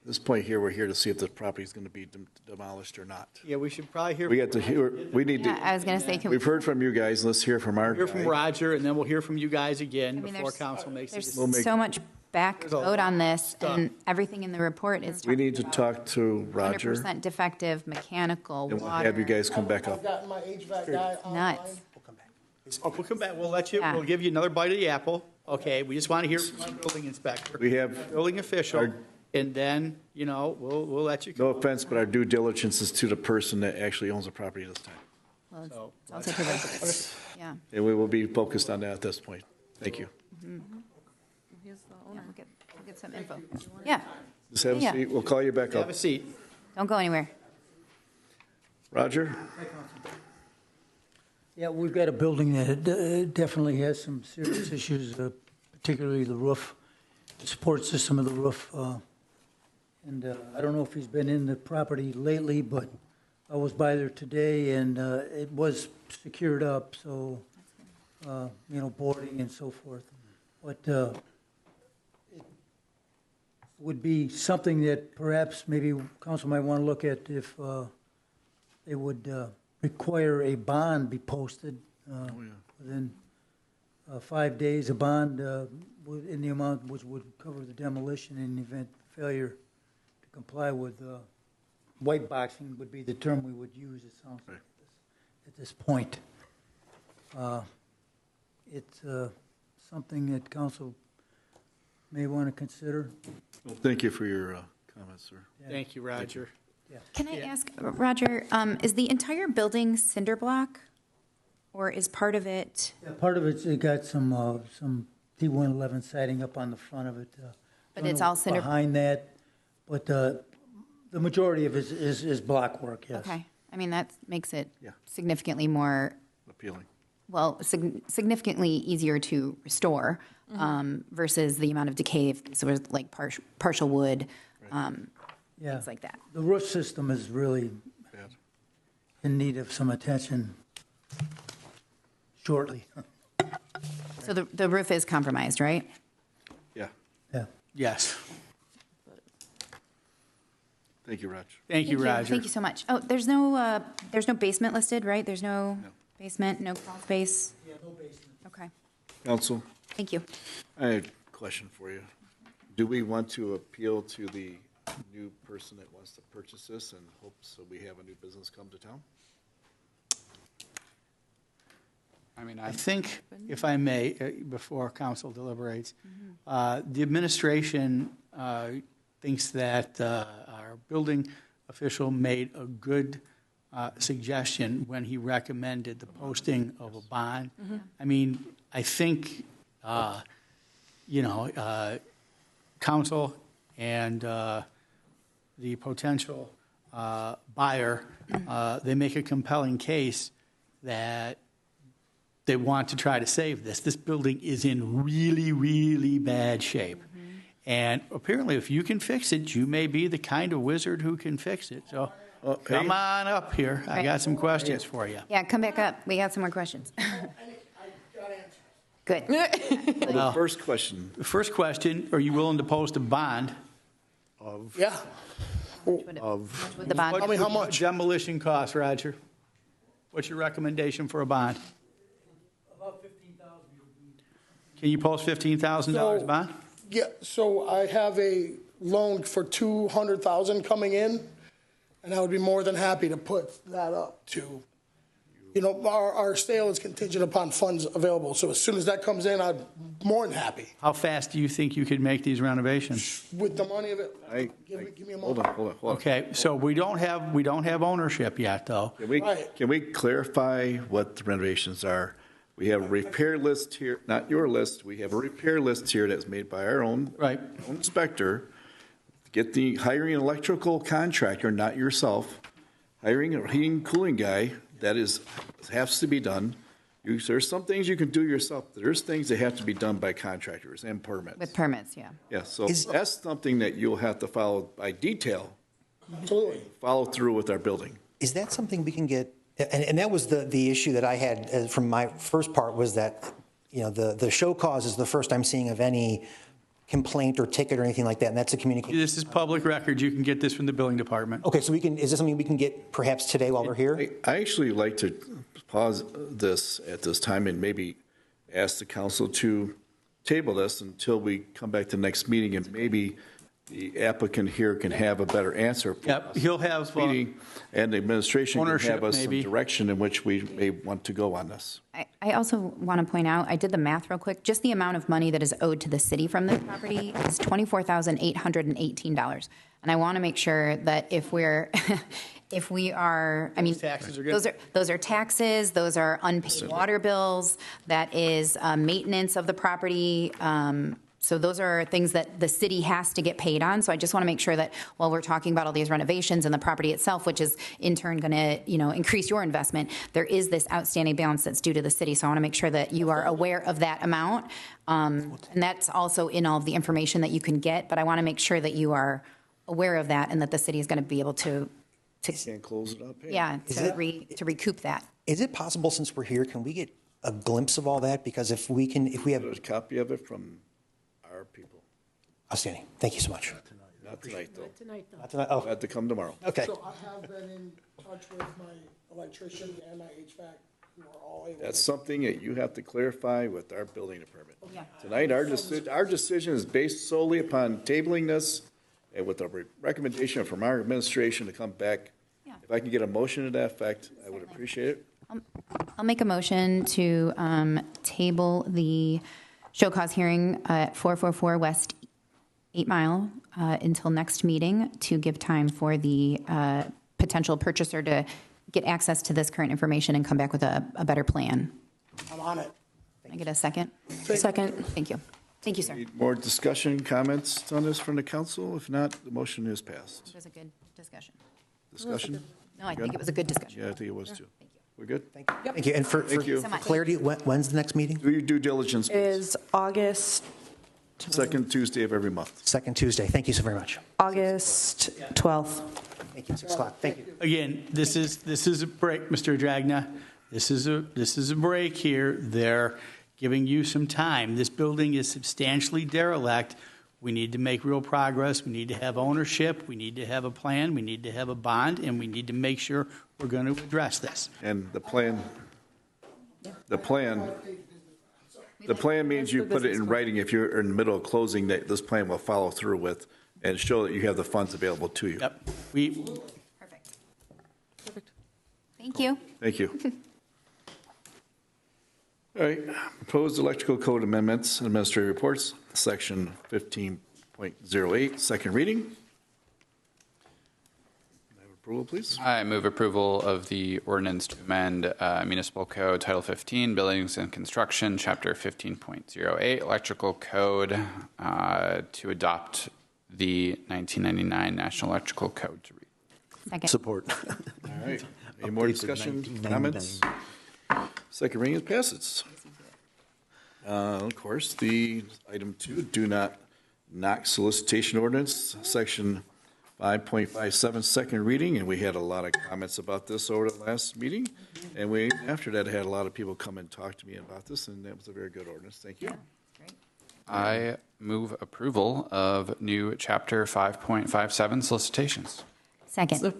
At this point here, we're here to see if the property is going to be demolished or not. Yeah, we should probably hear. We got to hear. We need to. I was going to say, We've heard from you guys. Let's hear from our Hear from guy. Roger, and then we'll hear from you guys again before there's- council makes a There's decision. make- so much back vote on this, and everything in the report is We need to talk to Roger, 100% defective, mechanical, and we'll water. have you guys come back I've up. gotten my HVAC guy online. Nuts. We'll come back, we'll let you, Yeah. we'll give you another bite of the apple. Okay, we just want to hear from our building inspector. We have, Building official, our- and then, we'll let you no go. offense, but our due diligence is to the person that actually owns the property this time. Well, it's So- also to the, yeah. And we will be focused on that at this point. Thank you. He's the Yeah, owner. we'll get some info. Yeah, Just have a Yeah. seat. We'll call you back Have up. a seat. don't go anywhere. Roger? Yeah, we've got a building that definitely has some serious issues, particularly the roof, the support system of the roof. And I don't know if he's been in the property lately, but I was by there today and it was secured up, so, boarding and so forth. But it would be something that perhaps maybe council might want to look at if they would require a bond be posted within 5 days. A bond in the amount which would cover the demolition in the event failure to comply with white boxing would be the term we would use, it sounds like, at this point. It's something that council may want to consider. Well, thank you for your comments, sir. Thank you, Roger. Can I ask, Roger, is the entire building cinder block? Or is part of it, Yeah, part of it's got some T111 siding up on the front of it. But Don't it's know all cinder- behind that, but the majority of it is block work, yes. okay, I mean, that makes it Yeah. significantly more, Appealing. well, significantly easier to restore versus the amount of decay if it was like partial wood, Yeah. things like that. The roof system is really Bad. in need of some attention shortly. So the roof is compromised, right? Yeah. Yeah. Yes. Thank you, Raj. Thank you, Roger. Thank you so much. Oh, there's no basement listed, right? There's no basement, no crawl space? Yeah, no basement. Okay, Council, thank you. I have a question for you. Do we want to appeal to the new person that wants to purchase this in hopes that we have a new business come to town? I mean, I think, if I may, before council deliberates, the administration thinks that our building official made a good suggestion when he recommended the posting of a bond. I mean, I think, council and the potential buyer, they make a compelling case that they want to try to save this. This building is in really, really bad shape. And apparently, if you can fix it, you may be the kind of wizard who can fix it. So come on up here. I got some questions for you. Yeah, come back up. We got some more questions. Good. Well, the first question, The first question, are you willing to post a bond? Yeah. of, With the bond. Tell me how much. Demolition cost, Roger? What's your recommendation for a bond? About 15,000. Can you post $15,000 So- bond? Yeah, so I have a loan for 200,000 coming in, and I would be more than happy to put that up to, our sale is contingent upon funds available, so as soon as that comes in, I'm more than happy. How fast do you think you could make these renovations? With the money of it, give me a moment. hold on. Okay, so we don't have ownership yet, though. Right. Can we clarify what the renovations are? We have a repair list here, not your list, we have a repair list here that's made by our own Right. own inspector. Hiring an electrical contractor, not yourself, hiring a heating and cooling guy, has to be done. There's some things you can do yourself, there's things that have to be done by contractors and permits. With permits, yeah. Yeah, so that's something that you'll have to follow by detail, Absolutely. follow through with our building. Is that something we can get, and that was the issue that I had from my first part was that, the show cause is the first I'm seeing of any complaint or ticket or anything like that, and that's a communication. This is public record. You can get this from the building department. Okay, so is this something we can get perhaps today while we're here? I actually like to pause this at this time and maybe ask the council to table this until we come back to the next meeting, and maybe the applicant here can have a better answer for Yep, us. he'll have Meeting, and the administration can ownership, have us maybe. some direction in which we may want to go on this. I also want to point out, I did the math real quick, just the amount of money that is owed to the city from this property is $24,818. And I want to make sure that if we're, if we are, I mean, taxes are good. those are taxes, those are unpaid water bills, that is maintenance of the property. So those are things that the city has to get paid on. So I just want to make sure that while we're talking about all these renovations and the property itself, which is in turn going to, increase your investment, there is this outstanding balance that's due to the city. So I want to make sure that you are aware of that amount. And that's also in all of the information that you can get. But I want to make sure that you are aware of that and that the city is going to be able to Can't close it up. Hey. yeah, to recoup that. Is it possible, since we're here, can we get a glimpse of all that? Because if we have There's a copy of it from our people. outstanding. Thank you so much. Not tonight, though. Not tonight. Oh, We'll have to come tomorrow. okay. So I have been in touch with my electrician and my HVAC, who are all able. That's something that you have to clarify with our building department. Yeah. Tonight, our decision is based solely upon tabling this and with a recommendation from our administration to come back. Yeah. If I can get a motion to that effect, I would appreciate it. I'll make a motion to table the show cause hearing at 444 West 8 Mile until next meeting to give time for the potential purchaser to get access to this current information and come back with a better plan. I'm on it. Can I get a second? Second. Thank you. Thank you, sir. Need more discussion, comments on this from the council? If not, the motion is passed. It was a good discussion. Discussion? No, I think it was a good discussion. Yeah, I think it was too. We're good? Thank you. Thank you. And for Thank you. So much. clarity, when's the next meeting? Do your due diligence, please. Is August Second Tuesday of every month. Second Tuesday. Thank you so very much. August 12th. Thank you. 6 o'clock. Thank you. Again, this is a break, Mr. Dragna. This is a break here. They're giving you some time. This building is substantially derelict. We need to make real progress. We need to have ownership. We need to have a plan. We need to have a bond, and we need to make sure we're going to address this. And the plan means you put it in writing if you're in the middle of closing, that this plan will follow through with and show that you have the funds available to you. Yep. Perfect. Thank you. Thank you. All right, proposed electrical code amendments, administrative reports, section 15.08, second reading. May I have approval, please? I move approval of the ordinance to amend Municipal Code Title 15, Buildings and Construction, Chapter 15.08, Electrical Code, to adopt the 1999 National Electrical Code to read. Second. Support. All right, any more discussion, comments? Second reading passes. Of course, the item 2, do not knock solicitation ordinance, section 5.57, second reading, and we had a lot of comments about this over the last meeting, and we, after that, had a lot of people come and talk to me about this, and that was a very good ordinance. Thank you. I move approval of new Chapter 5.57 solicitations. Second. All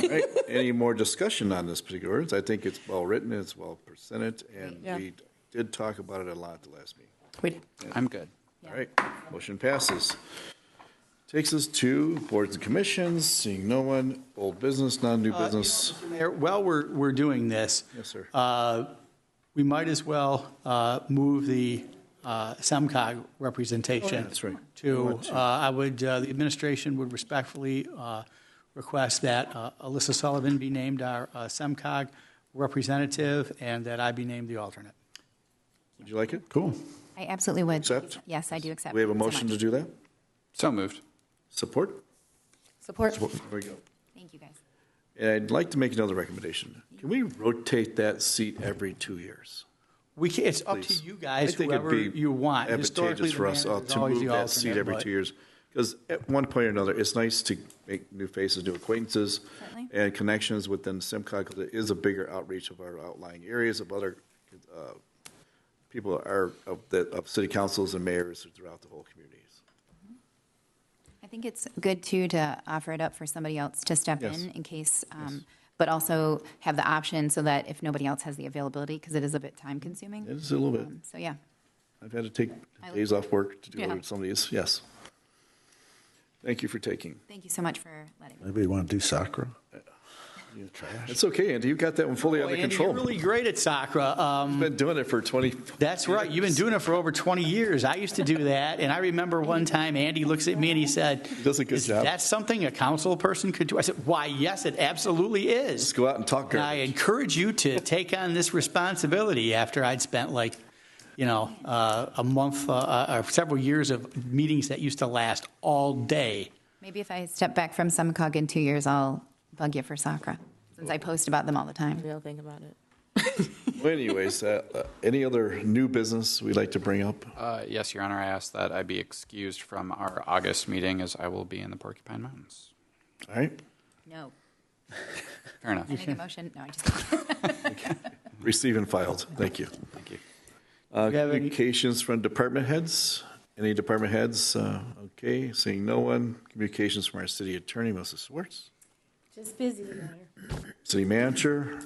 right, any more discussion on this particular ordinance? I think it's well-written, it's well-presented, and we did talk about it a lot at the last meeting. I'm good. All right, motion passes. Takes us to boards and commissions, seeing no one, old business, non-new business. Mayor, while we're doing this, Yes, sir. we might as well move the SEMCOG representation. That's right. To, the administration would respectfully request that Alyssa Sullivan be named our SEMCOG representative and that I be named the alternate. Would you like it? Cool. I absolutely would. Accept? Yes, I do accept. We have a Thank you so motion much. to do that? So moved. Support? Support. There we go. Thank you, guys. And I'd like to make another recommendation. Can we rotate that seat every 2 years? It's up to Please. you I guys, think it'd whoever be you want. Historically, advantageous the for us manager is to always move the that seat alternate, every but- 2 years. Because at one point or another, it's nice to make new faces, new acquaintances, Certainly. and connections within SIMCOG, because it is a bigger outreach of our outlying areas of other people of city councils and mayors throughout the whole communities. I think it's good, too, to offer it up for somebody else to step Yes. in case, but also have the option so that if nobody else has the availability, because it is a bit time-consuming. It is a little bit. So, yeah. I've had to take days off work to do Yeah. some of these, yes. Thank you for taking. Thank you so much for letting me. Maybe you want to do soccer? It's okay, Andy, you've got that one fully under Andy, control. you're really great at soccer. You've been doing it for 20. That's right. You've been doing it for over 20 years. I used to do that, and I remember one time Andy looks at me and he said, does a good "Is job. that something a council person could do?" I said, "Why, yes, it absolutely is." Let's go out and talk And I garbage. encourage you to take on this responsibility after I'd spent a month or several years of meetings that used to last all day. Maybe if I step back from SEMCOG in 2 years, I'll bug you for soccer, since I post about them all the time. We'll think about it. Well, anyways, any other new business we'd like to bring up? Yes, Your Honor, I ask that I be excused from our August meeting as I will be in the Porcupine Mountains. All right. No. Fair enough. I make a motion. No, I just. Received and filed. Thank you. Thank you. you have any- Communications from department heads? Any department heads? Okay, seeing no one. Communications from our city attorney, Mrs. Swartz. Just busy, Mayor. City manager.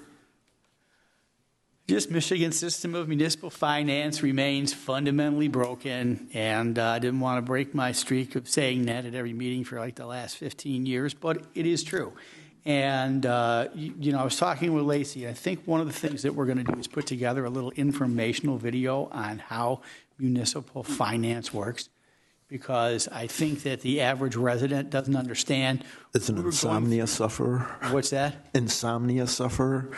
Just Michigan's system of municipal finance remains fundamentally broken, and I didn't want to break my streak of saying that at every meeting for like the last 15 years, but it is true. And, I was talking with Lacey. I think one of the things that we're going to do is put together a little informational video on how municipal finance works, because I think that the average resident doesn't understand. Is an insomnia sufferer? What's that? Insomnia sufferer?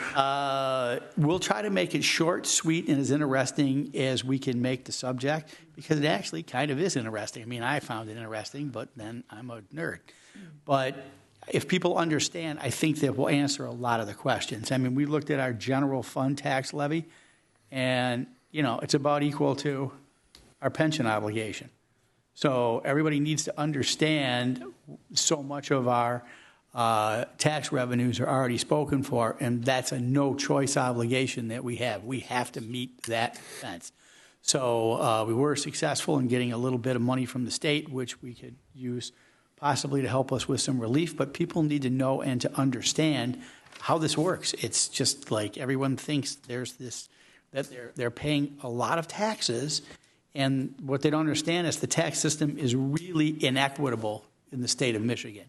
We'll try to make it short, sweet, and as interesting as we can make the subject, because it actually kind of is interesting. I mean, I found it interesting, but then I'm a nerd. But if people understand, I think that we'll answer a lot of the questions. I mean, we looked at our general fund tax levy, and, it's about equal to our pension obligation. So everybody needs to understand so much of our tax revenues are already spoken for, and that's a no-choice obligation that we have. We have to meet that fence. So we were successful in getting a little bit of money from the state, which we could use possibly to help us with some relief, but people need to know and to understand how this works. It's just like everyone thinks there's this, that they're paying a lot of taxes, and what they don't understand is the tax system is really inequitable in the state of Michigan.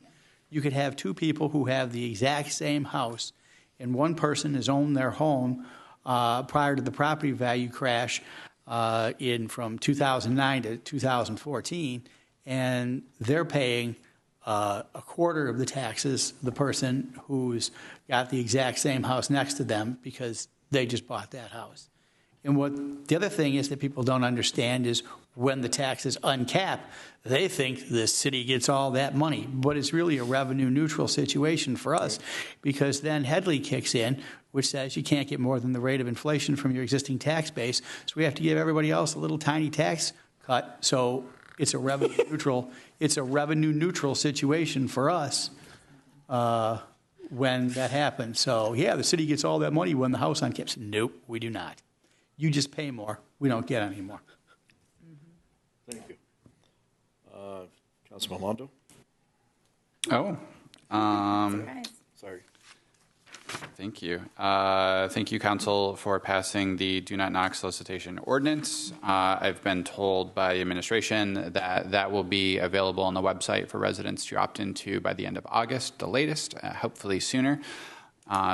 You could have two people who have the exact same house, and one person has owned their home prior to the property value crash from 2009 to 2014, and they're paying a quarter of the taxes, the person who's got the exact same house next to them, because they just bought that house. And what the other thing is that people don't understand is when the tax is uncapped, they think the city gets all that money. But it's really a revenue neutral situation for us, because then Headley kicks in, which says you can't get more than the rate of inflation from your existing tax base. So we have to give everybody else a little tiny tax cut. So it's a revenue neutral. It's a revenue neutral situation for us when that happens. So yeah, the city gets all that money when the house uncaps. Nope, we do not. You just pay more. We don't get any more. Thank you. Councilman Mondo? Sorry. Thank you. Thank you, Council, for passing the Do Not Knock solicitation ordinance. I've been told by the administration that that will be available on the website for residents to opt into by the end of August, the latest, hopefully sooner.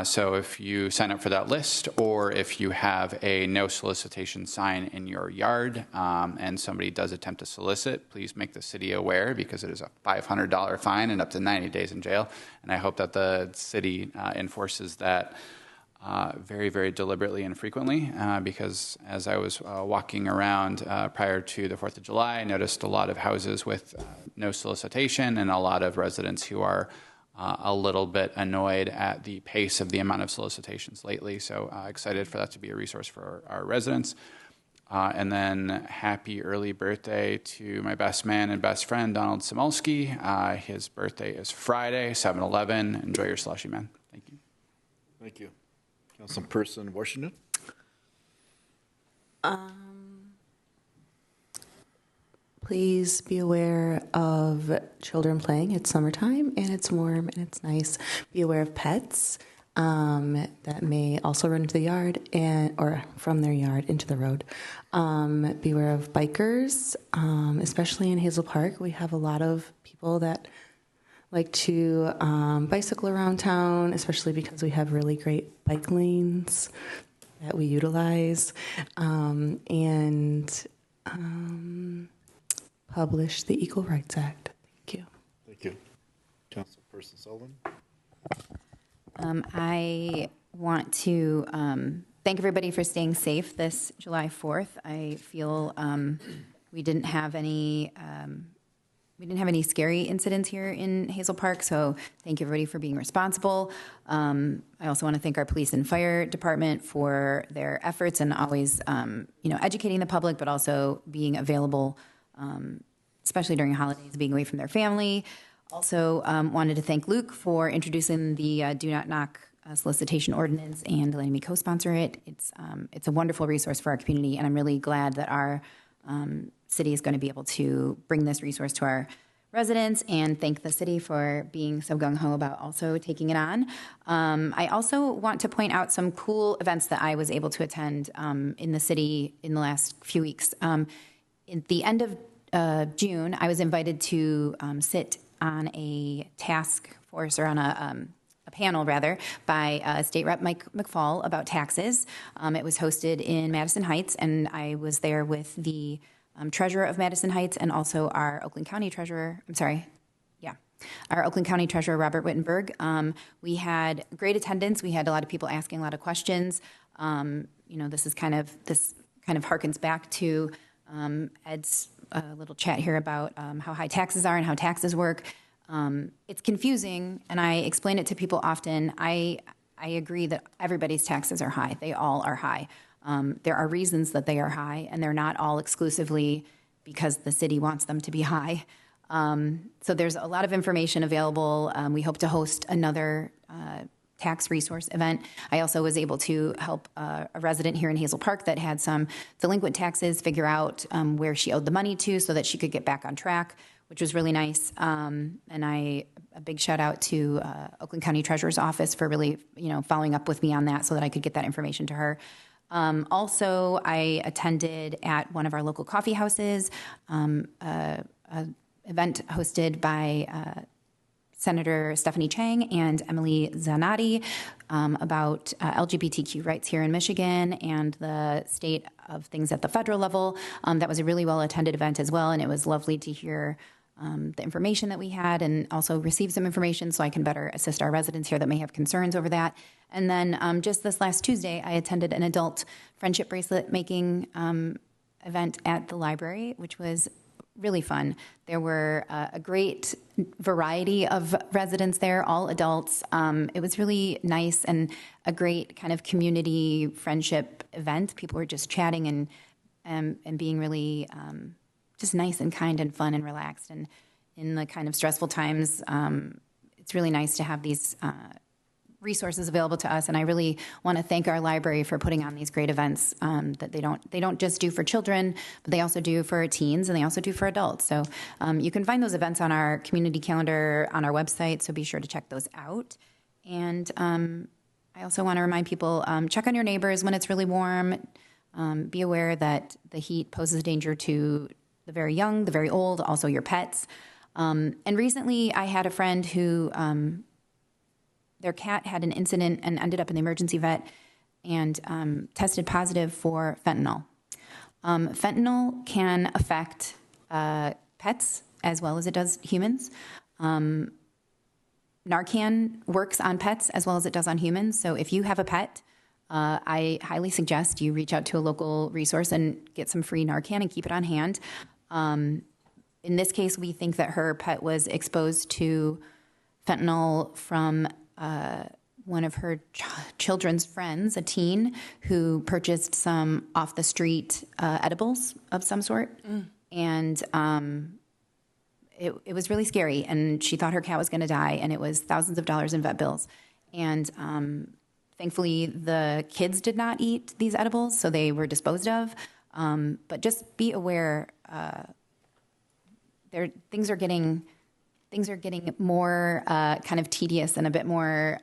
So if you sign up for that list, or if you have a no solicitation sign in your yard and somebody does attempt to solicit, please make the city aware, because it is a $500 fine and up to 90 days in jail. And I hope that the city enforces that very, very deliberately and frequently, because as I was walking around prior to the 4th of July, I noticed a lot of houses with no solicitation and a lot of residents who are a little bit annoyed at the pace of the amount of solicitations lately. So excited for that to be a resource for our residents. And then happy early birthday to my best man and best friend, Donald Samolsky. His birthday is Friday, 7/11. Enjoy your slushy, man. Thank you. Thank you. Councilperson Washington? Please be aware of children playing. It's summertime and it's warm and it's nice. Be aware of pets. that may also run into the yard or from their yard into the road. Beware of bikers, especially in Hazel Park. We have a lot of people that like to bicycle around town, especially because we have really great bike lanes that we utilize, and publish the Equal Rights Act. Thank you. Thank you. Councilperson Sullivan. I want to thank everybody for staying safe this July 4th. I feel we didn't have any scary incidents here in Hazel Park, so thank you everybody for being responsible. I also want to thank our police and fire department for their efforts and always, educating the public, but also being available, especially during holidays, being away from their family. Also wanted to thank Luke for introducing the Do Not Knock solicitation ordinance and letting me co-sponsor it. It's a wonderful resource for our community, and I'm really glad that our city is going to be able to bring this resource to our residents, and thank the city for being so gung-ho about also taking it on. I also want to point out some cool events that I was able to attend in the city in the last few weeks. In the end of June, I was invited to sit on a task force, or on a panel rather, by State Rep Mike McFall about taxes. It was hosted in Madison Heights, and I was there with the treasurer of Madison Heights and also our Oakland County treasurer. Our Oakland County treasurer, Robert Wittenberg. We had great attendance. We had a lot of people asking a lot of questions. This kind of harkens back to Ed's little chat here about how high taxes are and how taxes work. It's confusing, and I explain it to people often. I agree that everybody's taxes are high. They all are high. There are reasons that they are high, and they're not all exclusively because the city wants them to be high. So there's a lot of information available. We hope to host another tax resource event. I also was able to help a resident here in Hazel Park that had some delinquent taxes figure out where she owed the money to so that she could get back on track, which was really nice. And a big shout out to Oakland County Treasurer's Office for really, following up with me on that so that I could get that information to her. Also, I attended at one of our local coffee houses, an event hosted by Senator Stephanie Chang and Emily Zanotti about LGBTQ rights here in Michigan and the state of things at the federal level. That was a really well-attended event as well, and it was lovely to hear the information that we had and also receive some information so I can better assist our residents here that may have concerns over that. And then just this last Tuesday, I attended an adult friendship bracelet making event at the library, which was really fun. There were a great variety of residents there, all adults. It was really nice and a great kind of community friendship event. People were just chatting and being really just nice and kind and fun and relaxed. And in the kind of stressful times, it's really nice to have these resources available to us, and I really want to thank our library for putting on these great events that they don't just do for children, but they also do for teens, and they also do for adults. So you can find those events on our community calendar on our website, so be sure to check those out. And I also want to remind people, check on your neighbors when it's really warm. Be aware that the heat poses a danger to the very young, the very old, also your pets. And recently I had a friend who their cat had an incident and ended up in the emergency vet and tested positive for fentanyl. Fentanyl can affect pets as well as it does humans. Narcan works on pets as well as it does on humans. So if you have a pet, I highly suggest you reach out to a local resource and get some free Narcan and keep it on hand. In this case, we think that her pet was exposed to fentanyl from one of her children's friends, a teen, who purchased some off-the-street edibles of some sort. And it was really scary, and she thought her cat was going to die, and it was thousands of dollars in vet bills. And thankfully, the kids did not eat these edibles, so they were disposed of. But just be aware, things are getting more kind of tedious and a bit more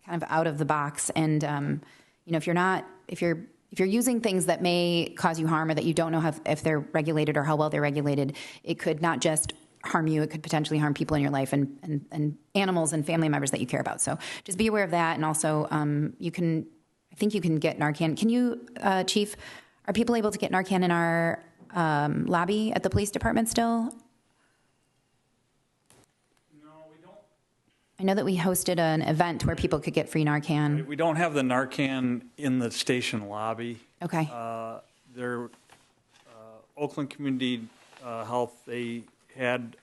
kind of out of the box. And, if you're using things that may cause you harm or that you don't know if they're regulated or how well they're regulated, it could not just harm you, it could potentially harm people in your life and animals and family members that you care about. So just be aware of that. And also, I think you can get Narcan. Can you, Chief, are people able to get Narcan in our lobby at the police department still? I know that we hosted an event where people could get free Narcan. We don't have the Narcan in the station lobby. Okay. Oakland Community Health, they had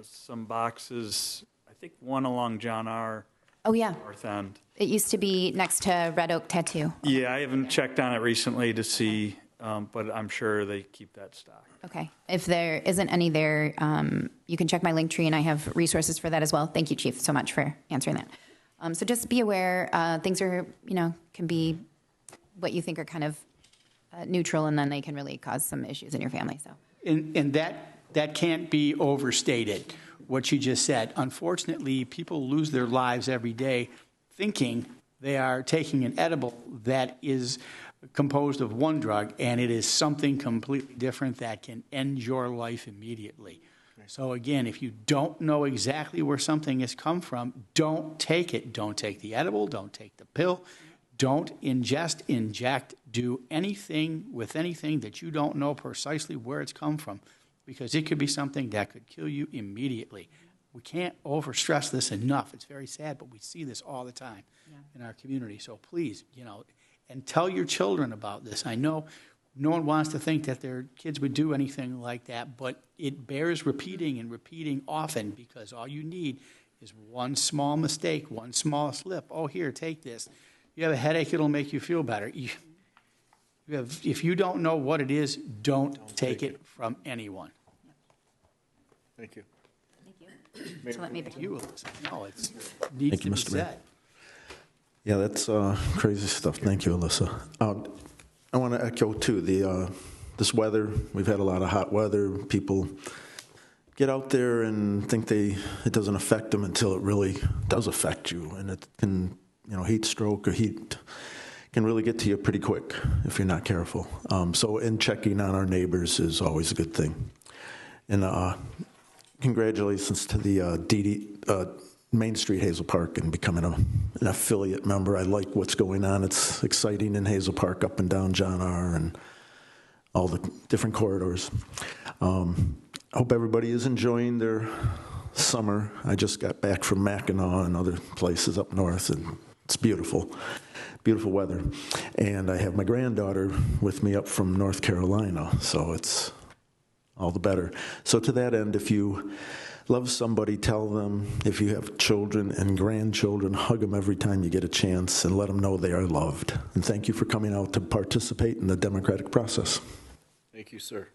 some boxes, I think one along John R. Oh, yeah. North End. It used to be next to Red Oak Tattoo. Yeah, I haven't checked on it recently to see, but I'm sure they keep that stock. Okay. If there isn't any there, you can check my link tree, and I have resources for that as well. Thank you, Chief, so much for answering that. So just be aware, things are, can be what you think are kind of neutral, and then they can really cause some issues in your family. So. And that can't be overstated, what you just said. Unfortunately, people lose their lives every day thinking they are taking an edible that is composed of one drug, and it is something completely different that can end your life immediately. So again, if you don't know exactly where something has come from, don't take it. Don't take the edible, don't take the pill, don't ingest, inject, do anything with anything that you don't know precisely where it's come from, because it could be something that could kill you immediately. We can't overstress this enough. It's very sad, but we see this all the time in our community. So please, and tell your children about this. I know no one wants to think that their kids would do anything like that, but it bears repeating and repeating often, because all you need is one small mistake, one small slip. Oh, here, take this. You have a headache, it'll make you feel better. If you don't know what it is, don't take it from anyone. Thank you. Thank you. So let me begin. You, no, it needs to be said. Yeah, that's crazy stuff. Thank you, Alyssa. I want to echo, too, this weather. We've had a lot of hot weather. People get out there and think it doesn't affect them until it really does affect you. And it can, heat stroke or heat can really get to you pretty quick if you're not careful. So checking on our neighbors is always a good thing. And congratulations to the Main Street Hazel Park and becoming an affiliate member. I like what's going on. It's exciting in Hazel Park, up and down John R. and all the different corridors. I hope everybody is enjoying their summer. I just got back from Mackinac and other places up north, and it's beautiful. Beautiful weather. And I have my granddaughter with me up from North Carolina, so it's all the better. So to that end, if you love somebody, tell them. If you have children and grandchildren, hug them every time you get a chance and let them know they are loved. And thank you for coming out to participate in the democratic process. Thank you, sir.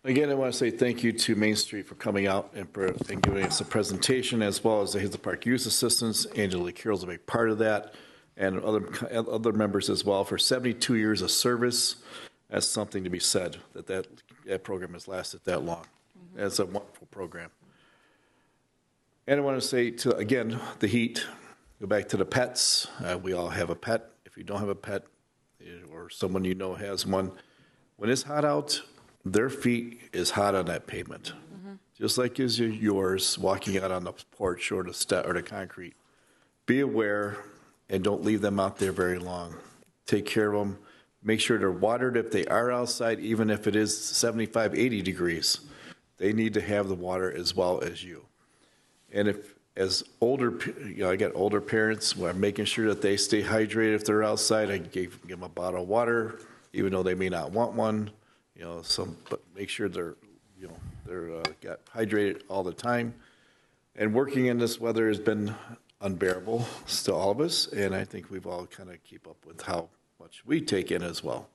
Again, I want to say thank you to Main Street for coming out and giving us a presentation, as well as the Hazel Park Youth Assistance. Angela Carroll's a big part of that, and other members as well. For 72 years of service, that's something to be said, that program has lasted that long. It's a wonderful program. And I want to say, again, the heat, go back to the pets. We all have a pet. If you don't have a pet, or someone you know has one, when it's hot out, their feet is hot on that pavement, just like as yours walking out on the porch or the concrete. Be aware and don't leave them out there very long. Take care of them. Make sure they're watered if they are outside, even if it is 75, 80 degrees. They need to have the water as well as you. And I got older parents where I'm making sure that they stay hydrated if they're outside. I give them a bottle of water, even though they may not want one. But make sure they're got hydrated all the time. And working in this weather has been unbearable to all of us, and I think we've all kind of keep up with how much we take in as well.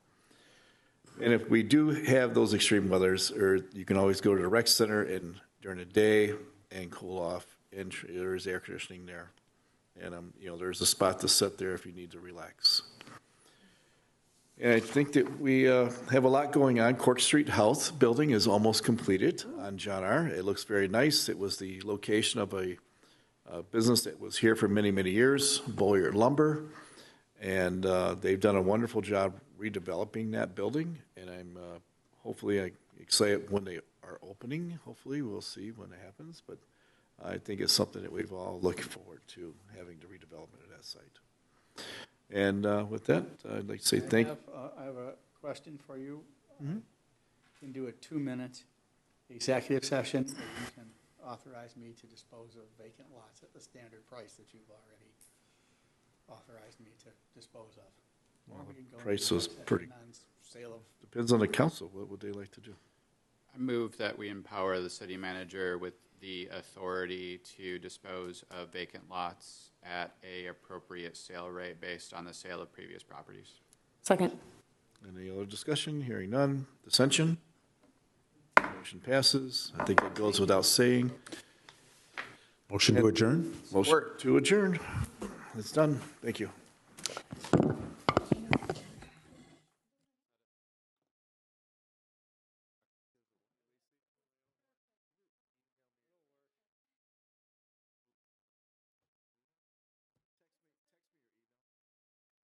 And if we do have those extreme weathers, you can always go to the rec center and during the day and cool off, and there's air conditioning there, and there's a spot to sit there if you need to relax. And I think that we have a lot going on. Court Street Health building is almost completed on John R. It looks very nice. It was the location of a a business that was here for many, many years, Boyer Lumber, and they've done a wonderful job redeveloping that building, and I'm hopefully excited when they are opening. Hopefully, we'll see when it happens, but I think it's something that we've all looking forward to, having the redevelopment of that site. And with that, I'd like to say thank you. I have a question for you. You can do a 2-minute executive session, or you can authorize me to dispose of vacant lots at the standard price that you've already authorized me to dispose of. Or we can go Price into is executive pretty, non-sale of. depends on the council. What would they like to do? I move that we empower the city manager with the authority to dispose of vacant lots at a appropriate sale rate based on the sale of previous properties. Second. Any other discussion? Hearing none. Dissension? Motion passes. I think that goes without saying. Motion to adjourn? Motion to adjourn. It's done. Thank you.